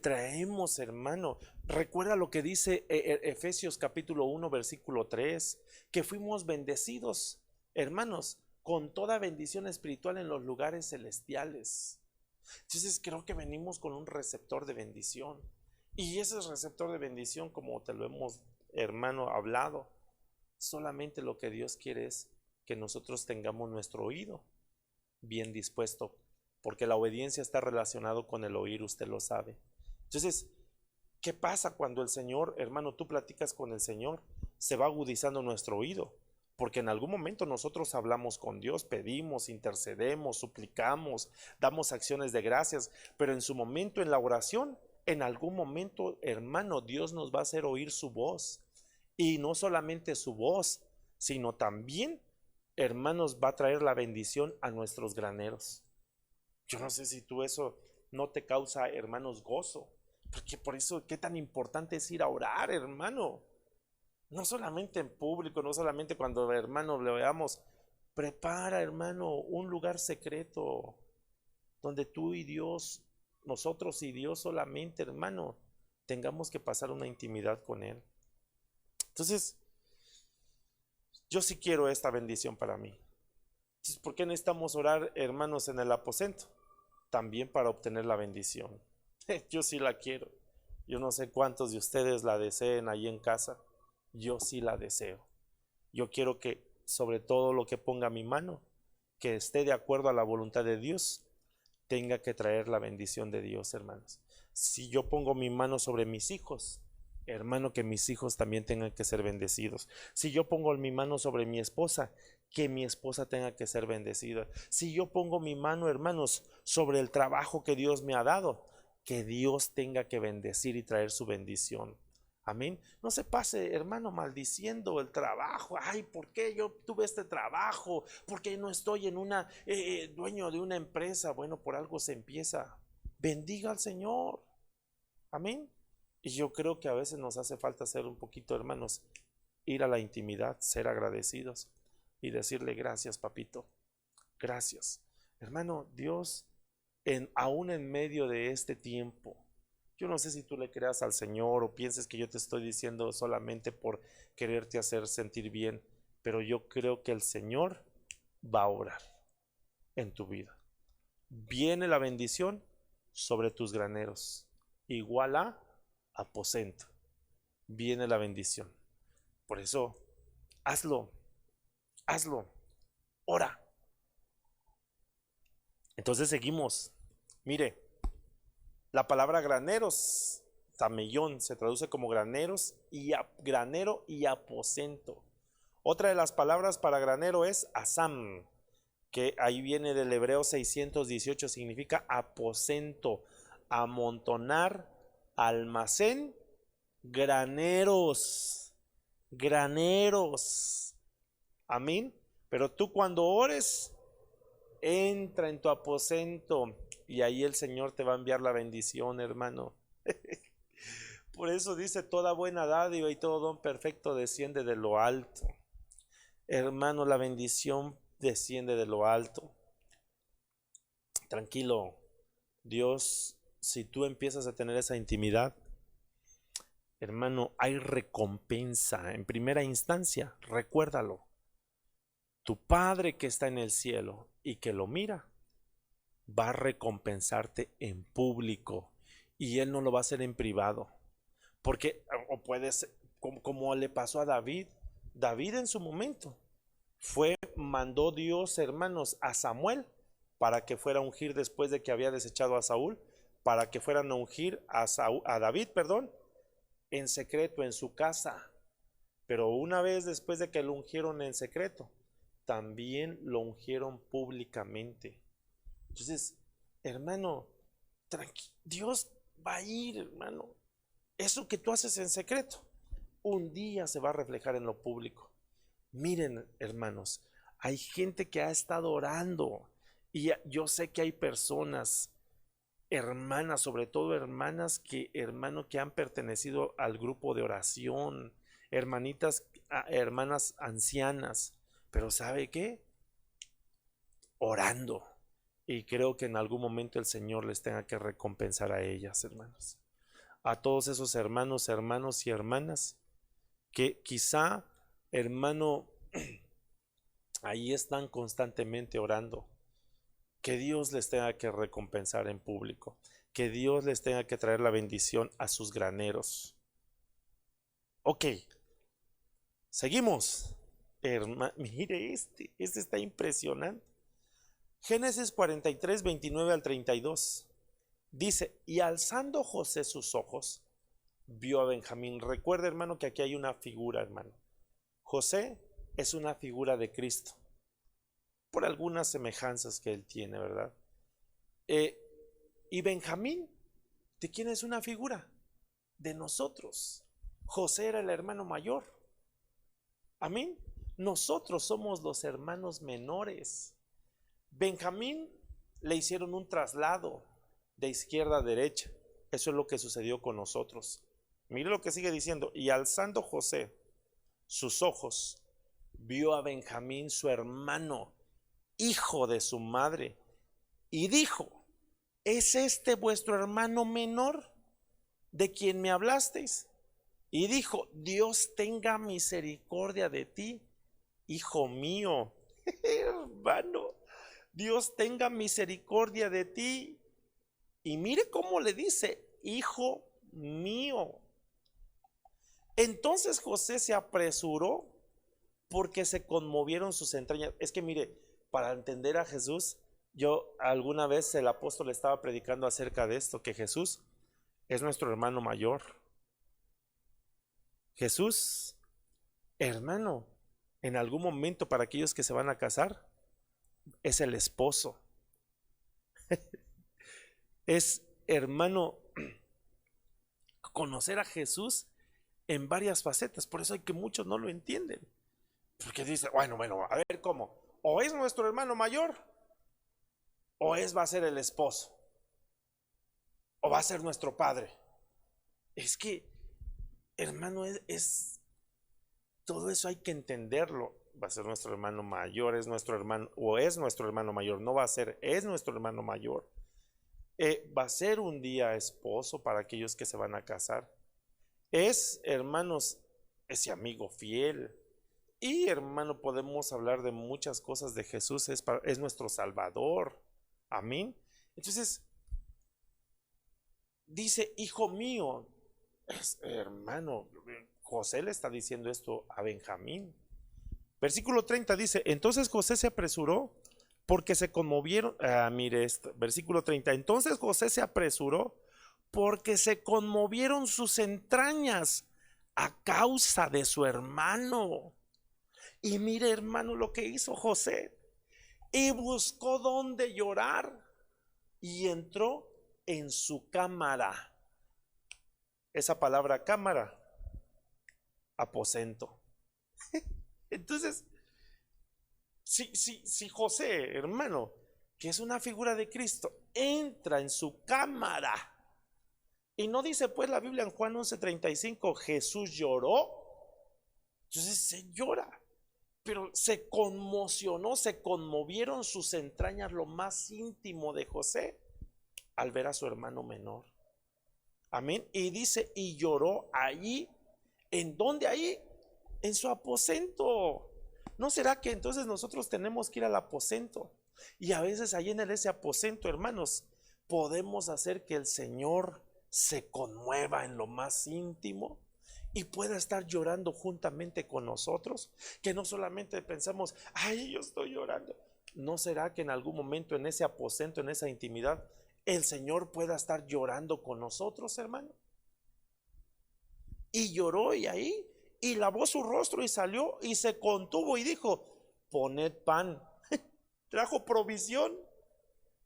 traemos, hermano, recuerda lo que dice Efesios capítulo 1 versículo 3, que fuimos bendecidos, hermanos, con toda bendición espiritual en los lugares celestiales. Entonces creo que venimos con un receptor de bendición, y ese receptor de bendición, como te lo hemos, hermano, hablado, solamente lo que Dios quiere es que nosotros tengamos nuestro oído bien dispuesto, porque la obediencia está relacionado con el oír, usted lo sabe. Entonces, ¿qué pasa cuando el Señor, hermano, tú platicas con el Señor? Se va agudizando nuestro oído, porque en algún momento nosotros hablamos con Dios, pedimos, intercedemos, suplicamos, damos acciones de gracias, pero en su momento en la oración, en algún momento, hermano, Dios nos va a hacer oír su voz, y no solamente su voz, sino también, hermanos, va a traer la bendición a nuestros graneros. Yo no sé si tú eso no te causa, hermanos, gozo, porque por eso qué tan importante es ir a orar, hermano. No solamente en público, no solamente cuando, hermano, le veamos. Prepara, hermano, un lugar secreto donde tú y Dios, nosotros y Dios solamente, hermano, tengamos que pasar una intimidad con Él. Entonces, yo sí quiero esta bendición para mí. Entonces, ¿por qué necesitamos orar, hermanos, en el aposento? También para obtener la bendición. Yo sí la quiero. Yo no sé cuántos de ustedes la deseen ahí en casa. Yo sí la deseo. Yo quiero que sobre todo lo que ponga mi mano, que esté de acuerdo a la voluntad de Dios, tenga que traer la bendición de Dios, hermanos. Si yo pongo mi mano sobre mis hijos, hermano, que mis hijos también tengan que ser bendecidos. Si yo pongo mi mano sobre mi esposa, que mi esposa tenga que ser bendecida. Si yo pongo mi mano, hermanos, sobre el trabajo que Dios me ha dado, que Dios tenga que bendecir y traer su bendición. Amén. No se pase, hermano, maldiciendo el trabajo. Ay, ¿por qué yo tuve este trabajo? ¿Por qué no estoy en una dueño de una empresa? Bueno, por algo se empieza. Bendiga al Señor. Amén. Y yo creo que a veces nos hace falta ser un poquito, hermanos, ir a la intimidad, ser agradecidos y decirle gracias, papito. Gracias. Hermano, Dios, aún en medio de este tiempo, yo no sé si tú le creas al Señor o pienses que yo te estoy diciendo solamente por quererte hacer sentir bien, pero yo creo que el Señor va a obrar en tu vida. Viene la bendición sobre tus graneros, igual a aposento. Viene la bendición. Por eso, hazlo, ora. Entonces seguimos. Mire, la palabra graneros, tamellón, se traduce como graneros y granero y aposento. Otra de las palabras para granero es asam, que ahí viene del hebreo 618, significa aposento, amontonar, almacén, graneros, graneros. Amén. Pero tú cuando ores, entra en tu aposento y ahí el Señor te va a enviar la bendición, hermano. Por eso dice, toda buena dádiva y todo don perfecto desciende de lo alto. Hermano, la bendición desciende de lo alto. Tranquilo, Dios, si tú empiezas a tener esa intimidad, hermano, hay recompensa en primera instancia, recuérdalo. Tu Padre que está en el cielo y que lo mira, va a recompensarte en público, y Él no lo va a hacer en privado. Porque, o puede ser, como le pasó a David. David en su momento mandó Dios, hermanos, a Samuel para que fuera a ungir, después de que había desechado a Saúl, para que fueran a ungir a David, perdón, en secreto en su casa. Pero una vez después de que lo ungieron en secreto, también lo ungieron públicamente. Entonces, hermano, Dios va a ir, hermano. Eso que tú haces en secreto, un día se va a reflejar en lo público. Miren, hermanos, hay gente que ha estado orando, y yo sé que hay personas, hermanas, sobre todo hermanas que han pertenecido al grupo de oración, hermanitas, hermanas ancianas, pero ¿sabe qué? Orando. Y creo que en algún momento el Señor les tenga que recompensar a ellas, hermanos. A todos esos hermanos y hermanas que quizá, hermano, ahí están constantemente orando. Que Dios les tenga que recompensar en público. Que Dios les tenga que traer la bendición a sus graneros. Ok, seguimos. Mire este está impresionante. Génesis 43, 29 al 32. Dice, y alzando José sus ojos, vio a Benjamín. Recuerda, hermano, que aquí hay una figura, hermano. José es una figura de Cristo, por algunas semejanzas que él tiene, ¿verdad? Y Benjamín, ¿de quién es una figura? De nosotros. José era el hermano mayor. Amén. Nosotros somos los hermanos menores. Benjamín le hicieron un traslado de izquierda a derecha. Eso es lo que sucedió con nosotros. Mire lo que sigue diciendo. Y alzando José sus ojos, vio a Benjamín, su hermano, hijo de su madre, y dijo, ¿es este vuestro hermano menor de quien me hablasteis? Y dijo, Dios tenga misericordia de ti, hijo mío. Hermano, Dios tenga misericordia de ti. Y mire cómo le dice, hijo mío. Entonces José se apresuró porque se conmovieron sus entrañas. Es que mire, para entender a Jesús, yo alguna vez el apóstol estaba predicando acerca de esto, que Jesús es nuestro hermano mayor. Jesús, hermano, en algún momento para aquellos que se van a casar, es el esposo. Es, hermano, conocer a Jesús en varias facetas. Por eso hay que muchos no lo entienden. Porque dicen, bueno, a ver cómo. O es nuestro hermano mayor, o va a ser el esposo, o va a ser nuestro padre. Es que, hermano, todo eso hay que entenderlo. Va a ser nuestro hermano mayor, es nuestro hermano, o es nuestro hermano mayor. No va a ser, es nuestro hermano mayor. Va a ser un día esposo para aquellos que se van a casar. Es, hermanos, ese amigo fiel. Y, hermano, podemos hablar de muchas cosas de Jesús. Es nuestro Salvador. Amén. Entonces, dice, hijo mío. Hermano, José le está diciendo esto a Benjamín. Versículo 30 dice, entonces José se apresuró porque se conmovieron. Mire esto, versículo 30. Entonces José se apresuró porque se conmovieron sus entrañas a causa de su hermano. Y mire, hermano, lo que hizo José. Y buscó dónde llorar y entró en su cámara. Esa palabra cámara, aposento. Entonces, si José, hermano, que es una figura de Cristo, entra en su cámara, y no dice pues la Biblia en Juan 11:35, Jesús lloró. Entonces se llora, pero se conmocionó, se conmovieron sus entrañas, lo más íntimo de José, al ver a su hermano menor. Amén. Y dice, y lloró allí. ¿En dónde? Ahí, en su aposento. ¿No será que entonces nosotros tenemos que ir al aposento? Y a veces ahí en ese aposento, hermanos, podemos hacer que el Señor se conmueva en lo más íntimo y pueda estar llorando juntamente con nosotros, que no solamente pensamos, ay, yo estoy llorando. ¿No será que en algún momento en ese aposento, en esa intimidad, el Señor pueda estar llorando con nosotros, hermano? Y lloró y ahí, y lavó su rostro y salió y se contuvo y dijo, poned pan. Trajo provisión.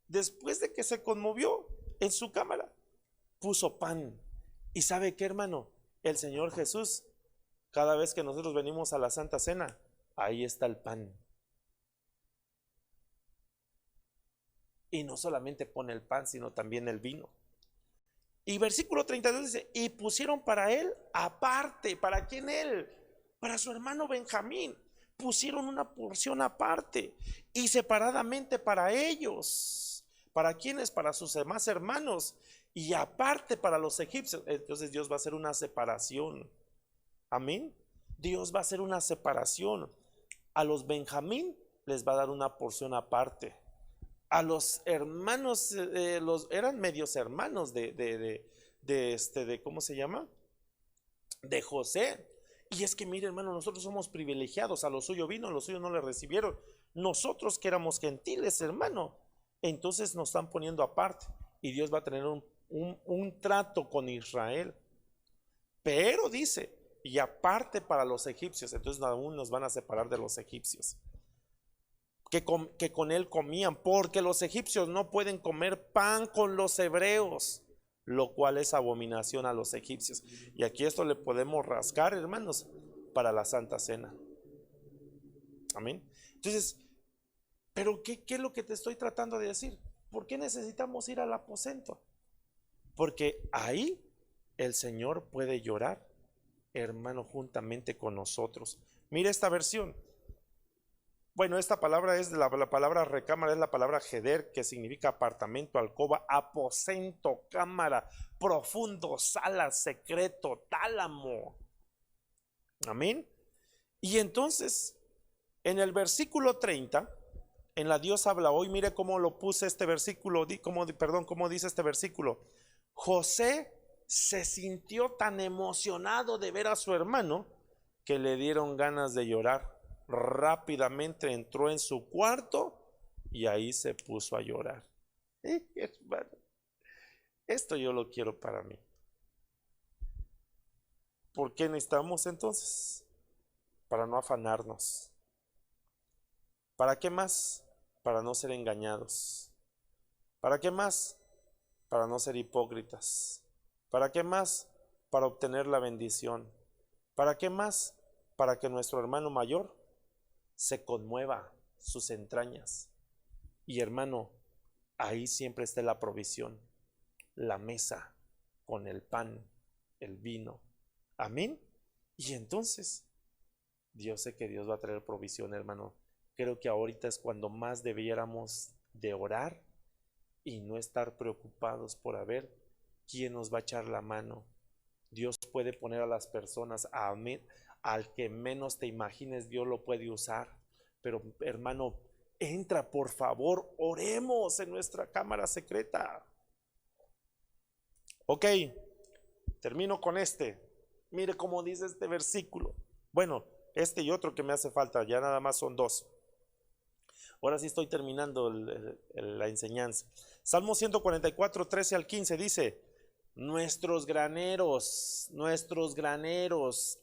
Después de que se conmovió en su cámara, puso pan. ¿Y sabe qué, hermano? El Señor Jesús, cada vez que nosotros venimos a la Santa Cena, ahí está el pan. Y no solamente pone el pan, sino también el vino. Y versículo 32 dice, y pusieron para él aparte. ¿Para quién él? Para su hermano Benjamín. Pusieron una porción aparte y separadamente para ellos. ¿Para quiénes? Para sus demás hermanos. Y aparte para los egipcios. Entonces Dios va a hacer una separación. Amén. Dios va a hacer una separación. A los Benjamín les va a dar una porción aparte. A los hermanos, eran medios hermanos de ¿cómo se llama? De José. Y es que mire, hermano, nosotros somos privilegiados. A lo suyo vino, a lo suyo no le recibieron. Nosotros que éramos gentiles, hermano, entonces nos están poniendo aparte. Y Dios va a tener un trato con Israel. Pero dice, y aparte para los egipcios. Entonces aún nos van a separar de los egipcios que con él comían, porque los egipcios no pueden comer pan con los hebreos, lo cual es abominación a los egipcios. Y aquí esto le podemos rascar, hermanos, para la Santa Cena. Amén. Entonces, pero ¿qué es lo que te estoy tratando de decir? ¿Por qué necesitamos ir al aposento? Porque ahí el Señor puede llorar, hermano, juntamente con nosotros. Mira esta versión. Bueno, esta palabra es la palabra recámara, es la palabra heder, que significa apartamento, alcoba, aposento, cámara, profundo, sala, secreto, tálamo. Amén. Y entonces, en el versículo 30, en la Dios habla hoy, mire cómo lo puse este versículo, cómo dice este versículo. José se sintió tan emocionado de ver a su hermano que le dieron ganas de llorar. Rápidamente entró en su cuarto y ahí se puso a llorar. Hermano, esto yo lo quiero para mí. ¿Por qué necesitamos entonces? Para no afanarnos. ¿Para qué más? Para no ser engañados. ¿Para qué más? Para no ser hipócritas. ¿Para qué más? Para obtener la bendición. ¿Para qué más? Para que nuestro hermano mayor se conmueva sus entrañas. Y hermano, ahí siempre está la provisión, la mesa con el pan, el vino. Amén. Y entonces, Dios, sé que Dios va a traer provisión, hermano. Creo que ahorita es cuando más debiéramos de orar y no estar preocupados por ver quién nos va a echar la mano. Dios puede poner a las personas, al que menos te imagines, Dios lo puede usar. Pero hermano, entra por favor, oremos en nuestra cámara secreta. Ok, termino con este. Mire cómo dice este versículo. Bueno, este y otro que me hace falta, ya nada más son dos. Ahora sí estoy terminando la enseñanza. Salmo 144, 13 al 15 dice: nuestros graneros,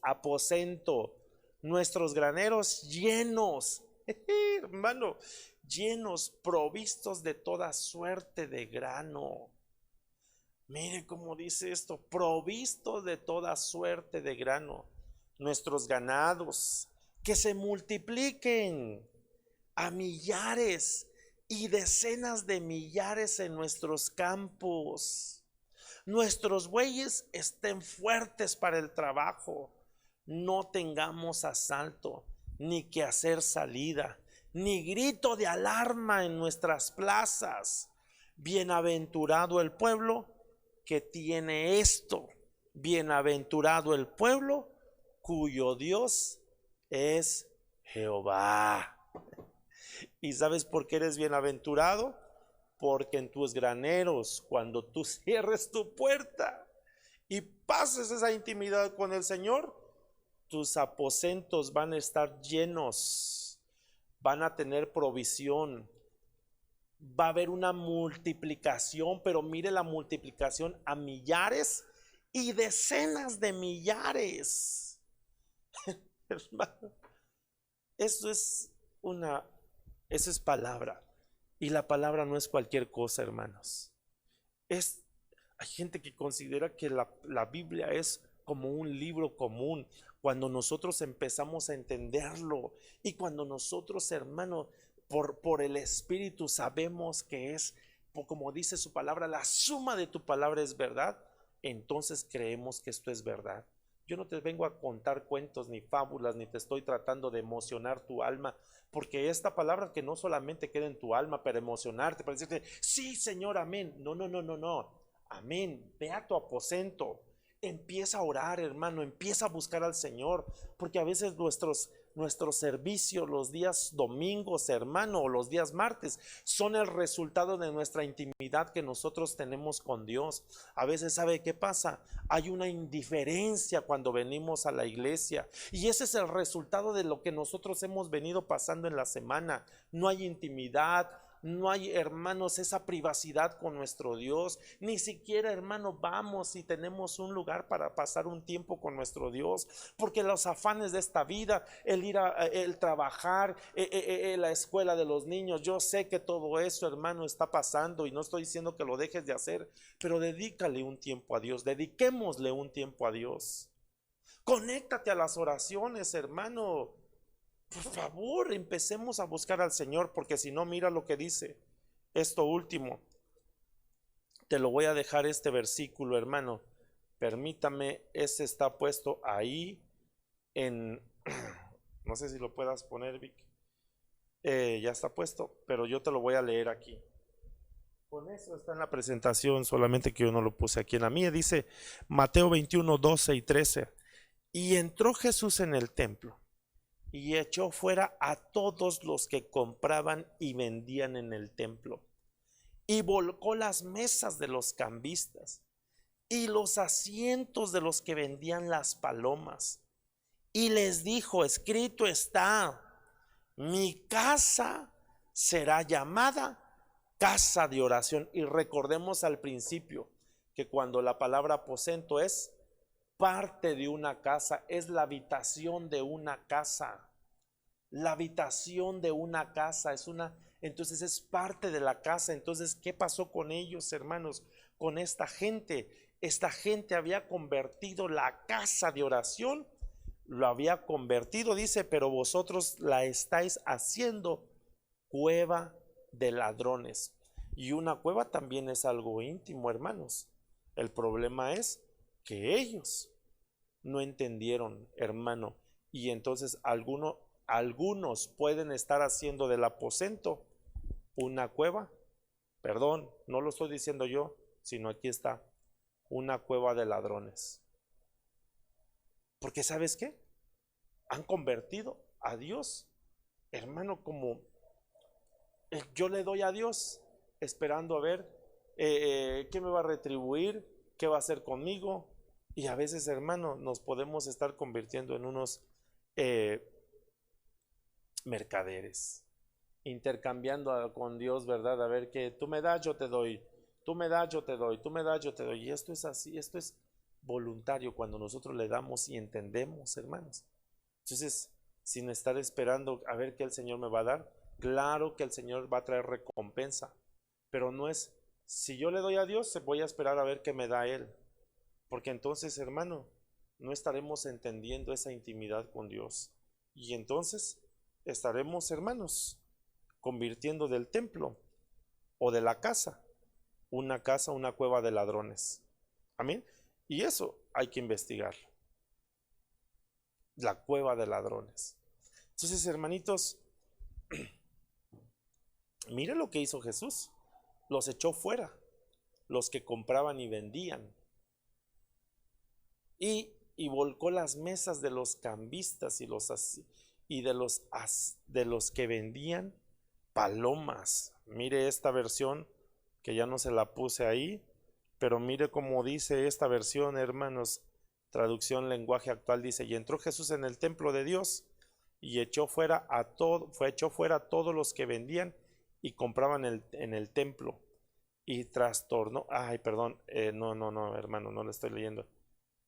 aposento, nuestros graneros llenos, hermano, llenos, provistos de toda suerte de grano. Mire cómo dice esto: provistos de toda suerte de grano. Nuestros ganados, que se multipliquen a millares y decenas de millares en nuestros campos. Nuestros bueyes estén fuertes para el trabajo. No tengamos asalto, ni que hacer salida, ni grito de alarma en nuestras plazas. Bienaventurado el pueblo que tiene esto. Bienaventurado el pueblo cuyo Dios es Jehová. ¿Y sabes por qué eres bienaventurado? Porque en tus graneros, cuando tú cierres tu puerta y pases esa intimidad con el Señor, tus aposentos van a estar llenos, van a tener provisión, va a haber una multiplicación, pero mire la multiplicación a millares y decenas de millares. Hermano, eso es una, eso es palabra. Y la palabra no es cualquier cosa, hermanos. Hay gente que considera que la Biblia es como un libro común. Cuando nosotros empezamos a entenderlo y cuando nosotros, hermano, por el Espíritu sabemos que es, como dice su palabra, la suma de tu palabra es verdad, entonces creemos que esto es verdad. Yo no te vengo a contar cuentos ni fábulas, ni te estoy tratando de emocionar tu alma, porque esta palabra que no solamente queda en tu alma para emocionarte, para decirte, sí, Señor, amén. No, no, no, no, no. Amén. Ve a tu aposento. Empieza a orar, hermano. Empieza a buscar al Señor. Porque a veces nuestros servicios, los días domingos, hermano, o los días martes, son el resultado de nuestra intimidad que nosotros tenemos con Dios. A veces, ¿sabe qué pasa? Hay una indiferencia cuando venimos a la iglesia. Y ese es el resultado de lo que nosotros hemos venido pasando en la semana. No hay intimidad. No hay, hermanos, esa privacidad con nuestro Dios. Ni siquiera, hermano, vamos y tenemos un lugar para pasar un tiempo con nuestro Dios. Porque los afanes de esta vida, el trabajar, la escuela de los niños, yo sé que todo eso, hermano, está pasando y no estoy diciendo que lo dejes de hacer, pero dedícale un tiempo a Dios, dediquémosle un tiempo a Dios. Conéctate a las oraciones, hermano. Por favor, empecemos a buscar al Señor, porque si no, mira lo que dice. Esto último, te lo voy a dejar este versículo, hermano. Permítame, ese está puesto ahí en, no sé si lo puedas poner, Vic. Ya está puesto, pero yo te lo voy a leer aquí. Con eso está en la presentación, solamente que yo no lo puse aquí en la mía. Dice Mateo 21, 12 y 13. Y entró Jesús en el templo y echó fuera a todos los que compraban y vendían en el templo, y volcó las mesas de los cambistas y los asientos de los que vendían las palomas, y les dijo: escrito está, mi casa será llamada casa de oración. Y recordemos al principio que cuando la palabra aposento es parte de una casa, es la habitación de una casa. La habitación de una casa entonces es parte de la casa. Entonces, ¿qué pasó con ellos, hermanos? Con esta gente. Esta gente había convertido la casa de oración, lo había convertido, dice, pero vosotros la estáis haciendo cueva de ladrones. Y una cueva también es algo íntimo, hermanos. El problema es que ellos no entendieron, hermano, y entonces algunos pueden estar haciendo del aposento una cueva. Perdón, no lo estoy diciendo yo, sino aquí está, una cueva de ladrones. Porque ¿sabes qué? Han convertido a Dios, hermano, como yo le doy a Dios esperando a ver qué me va a retribuir, qué va a hacer conmigo. Y a veces, hermano, nos podemos estar convirtiendo en unos mercaderes, intercambiando con Dios, ¿verdad? A ver, que tú me das, yo te doy, tú me das, yo te doy, tú me das, yo te doy. Y esto es así, esto es voluntario cuando nosotros le damos y entendemos, hermanos. Entonces, sin estar esperando a ver qué el Señor me va a dar, claro que el Señor va a traer recompensa, pero no es, si yo le doy a Dios, voy a esperar a ver qué me da Él, porque entonces, hermano, no estaremos entendiendo esa intimidad con Dios. Y entonces estaremos, hermanos, convirtiendo del templo o de la casa, una cueva de ladrones. Amén. Y eso hay que investigarlo. La cueva de ladrones. Entonces, hermanitos, mire lo que hizo Jesús. Los echó fuera, los que compraban y vendían. Y volcó las mesas de los cambistas y de los que vendían palomas. Mire esta versión, que ya no se la puse ahí, pero mire cómo dice esta versión, hermanos. Traducción lenguaje actual dice: y entró Jesús en el templo de Dios y echó fuera echó fuera a todos los que vendían y compraban en el templo, y trastornó. Ay, perdón, no, hermano, no lo estoy leyendo.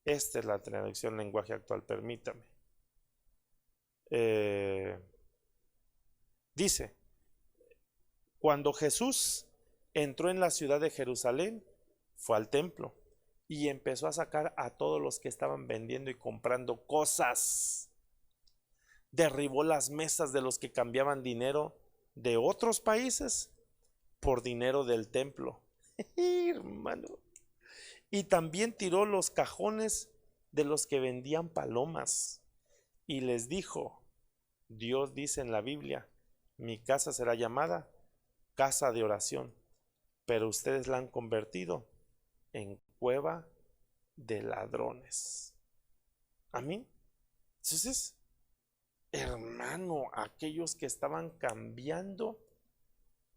Esta es la traducción lenguaje actual, permítame. Dice: cuando Jesús entró en la ciudad de Jerusalén, fue al templo y empezó a sacar a todos los que estaban vendiendo y comprando cosas. Derribó las mesas de los que cambiaban dinero de otros países por dinero del templo. Hermano. Y también tiró los cajones de los que vendían palomas y les dijo: Dios dice en la Biblia: mi casa será llamada casa de oración, pero ustedes la han convertido en cueva de ladrones. Amén. Entonces, hermano, aquellos que estaban cambiando,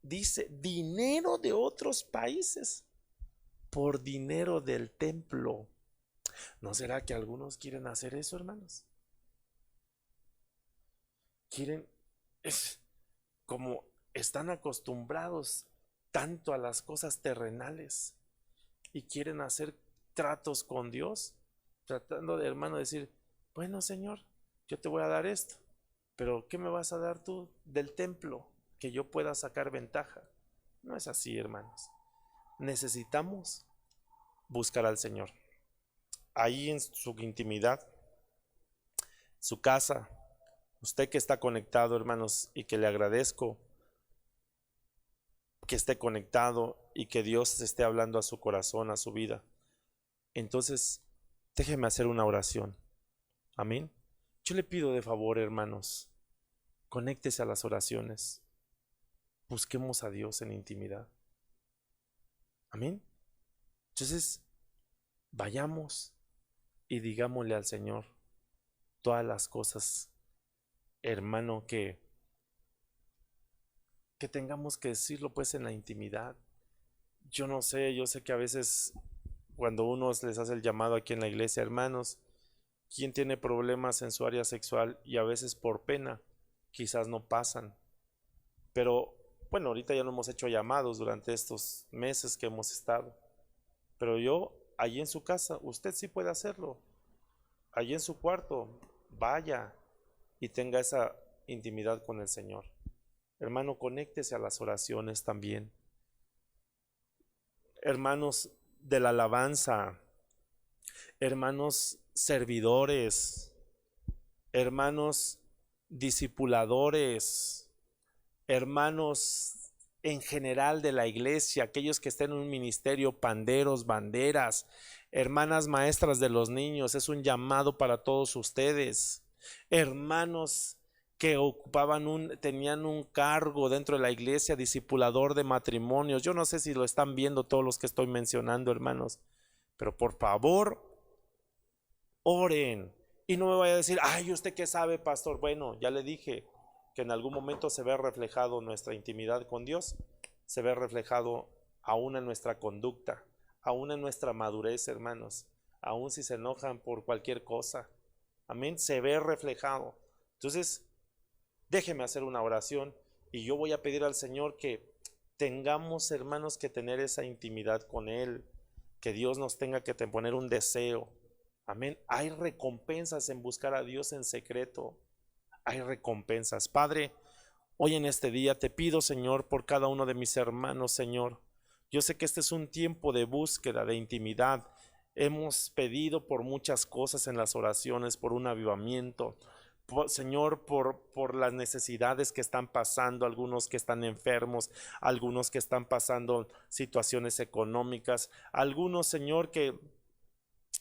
dice, dinero de otros países por dinero del templo. ¿No será que algunos quieren hacer eso, hermanos? Quieren, es como están acostumbrados tanto a las cosas terrenales y quieren hacer tratos con Dios, tratando de, hermano, decir: bueno, Señor, yo te voy a dar esto, pero ¿qué me vas a dar tú del templo que yo pueda sacar ventaja? No es así, hermanos. Necesitamos buscar al Señor ahí en su intimidad, su casa. Usted que está conectado, hermanos, y que le agradezco que esté conectado y que Dios esté hablando a su corazón, a su vida. Entonces, déjeme hacer una oración. Amén. Yo le pido de favor, hermanos, conéctese a las oraciones. Busquemos a Dios en intimidad. Amén. Entonces, vayamos y digámosle al Señor todas las cosas, hermano, que tengamos que decirlo pues en la intimidad. Yo no sé, yo sé que a veces cuando uno les hace el llamado aquí en la iglesia: hermanos, ¿quién tiene problemas en su área sexual? Y a veces por pena quizás no pasan. Pero bueno, ahorita ya no hemos hecho llamados durante estos meses que hemos estado. Pero yo, allí en su casa, usted sí puede hacerlo. Allí en su cuarto, vaya y tenga esa intimidad con el Señor. Hermano, conéctese a las oraciones también. Hermanos de la alabanza, hermanos servidores, hermanos discipuladores, hermanos en general de la iglesia, aquellos que estén en un ministerio, panderos, banderas, hermanas maestras de los niños, es un llamado para todos ustedes. Hermanos que tenían un cargo dentro de la iglesia, discipulador de matrimonios. Yo no sé si lo están viendo todos los que estoy mencionando, hermanos, pero por favor, oren. Y no me vaya a decir: ay, ¿usted qué sabe, pastor? Bueno, ya le dije que en algún momento se ve reflejado nuestra intimidad con Dios, se ve reflejado aún en nuestra conducta, aún en nuestra madurez, hermanos, aún si se enojan por cualquier cosa. Amén, se ve reflejado. Entonces, déjeme hacer una oración y yo voy a pedir al Señor que tengamos, hermanos, que tener esa intimidad con Él, que Dios nos tenga que poner un deseo. Amén. Hay recompensas en buscar a Dios en secreto. Hay recompensas. Padre, hoy en este día te pido, Señor, por cada uno de mis hermanos, Señor. Yo sé que este es un tiempo de búsqueda, de intimidad. Hemos pedido por muchas cosas en las oraciones, por un avivamiento, Señor, por las necesidades que están pasando, algunos que están enfermos, algunos que están pasando situaciones económicas, algunos, Señor, que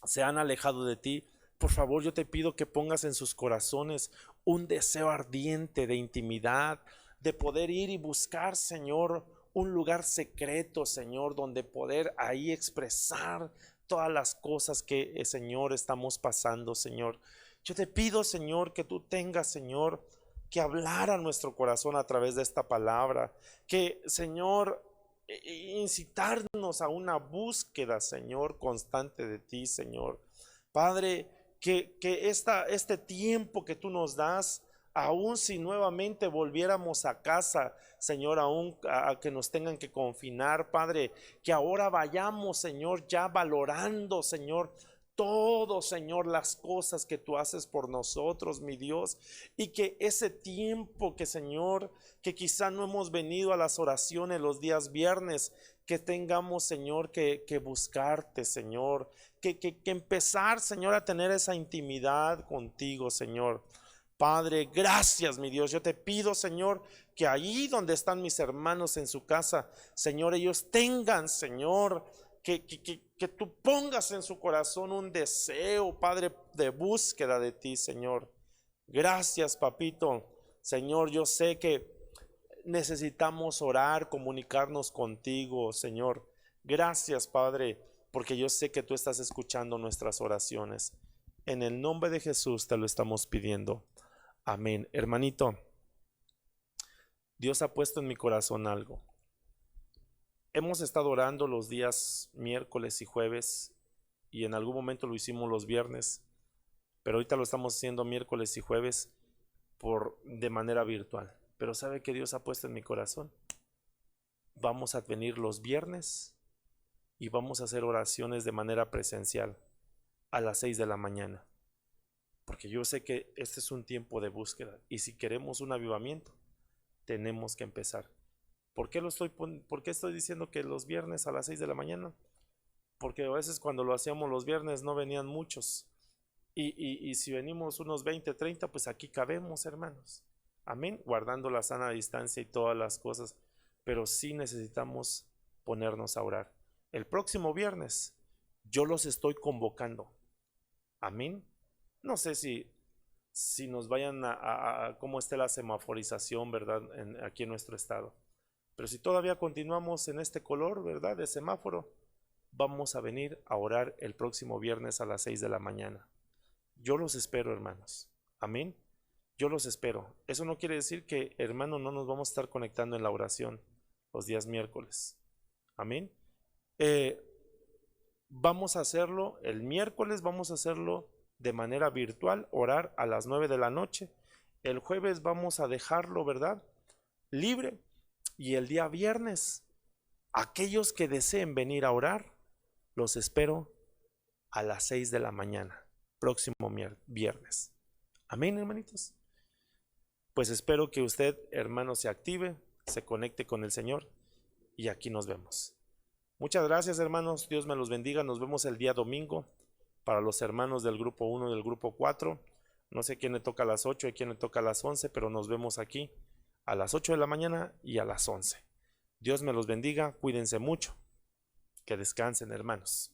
se han alejado de ti. Por favor, yo te pido que pongas en sus corazones un deseo ardiente de intimidad, de poder ir y buscar, Señor, un lugar secreto, Señor, donde poder ahí expresar todas las cosas que, Señor, estamos pasando, Señor. Yo te pido, Señor, que tú tengas, Señor, que hablar a nuestro corazón a través de esta palabra, que, Señor, incitarnos a una búsqueda, Señor, constante de ti, Señor. Padre, que este tiempo que tú nos das, aun si nuevamente volviéramos a casa, Señor, aún a que nos tengan que confinar, Padre, que ahora vayamos, Señor, ya valorando, Señor, todo, Señor, las cosas que tú haces por nosotros, mi Dios, y que ese tiempo que, Señor, que quizá no hemos venido a las oraciones los días viernes, que tengamos, Señor, que buscarte, Señor, que empezar, Señor, a tener esa intimidad contigo, Señor. Padre, gracias, mi Dios. Yo te pido, Señor, que ahí donde están mis hermanos en su casa, Señor, ellos tengan, Señor, que tú pongas en su corazón un deseo, Padre, de búsqueda de ti, Señor. Gracias, papito. Señor, yo sé que necesitamos orar, comunicarnos contigo, Señor. Gracias, Padre, porque yo sé que tú estás escuchando nuestras oraciones. En el nombre de Jesús te lo estamos pidiendo. Amén. Hermanito, Dios ha puesto en mi corazón algo. Hemos estado orando los días miércoles y jueves, y en algún momento lo hicimos los viernes, pero ahorita lo estamos haciendo miércoles y jueves de manera virtual. Pero ¿sabe que Dios ha puesto en mi corazón? Vamos a venir los viernes y vamos a hacer oraciones de manera presencial a las 6 de la mañana. Porque yo sé que este es un tiempo de búsqueda, y si queremos un avivamiento, tenemos que empezar. ¿Por qué estoy diciendo que los viernes a las 6 de la mañana? Porque a veces cuando lo hacíamos los viernes no venían muchos. Y si venimos unos 20, 30, pues aquí cabemos, hermanos. Amén, guardando la sana distancia y todas las cosas. Pero sí necesitamos ponernos a orar. El próximo viernes yo los estoy convocando. Amén. No sé si nos vayan a cómo esté la semaforización, ¿verdad? Aquí en nuestro estado. Pero si todavía continuamos en este color, ¿verdad? De semáforo, vamos a venir a orar el próximo viernes a las 6 de la mañana. Yo los espero, hermanos. Amén. Yo los espero. Eso no quiere decir que, hermano, no nos vamos a estar conectando en la oración los días miércoles. Amén. Vamos a hacerlo el miércoles, vamos a hacerlo de manera virtual, orar a las 9 de la noche. El jueves vamos a dejarlo, ¿verdad? Libre. Y el día viernes, aquellos que deseen venir a orar, los espero a las 6 de la mañana, próximo viernes. Amén, hermanitos. Pues espero que usted, hermano, se active, se conecte con el Señor, y aquí nos vemos. Muchas gracias, hermanos. Dios me los bendiga. Nos vemos el día domingo. Para los hermanos del grupo 1 y del grupo 4, no sé quién le toca a las 8 y quién le toca a las 11, pero nos vemos aquí a las 8 de la mañana y a las 11. Dios me los bendiga. Cuídense mucho. Que descansen, hermanos.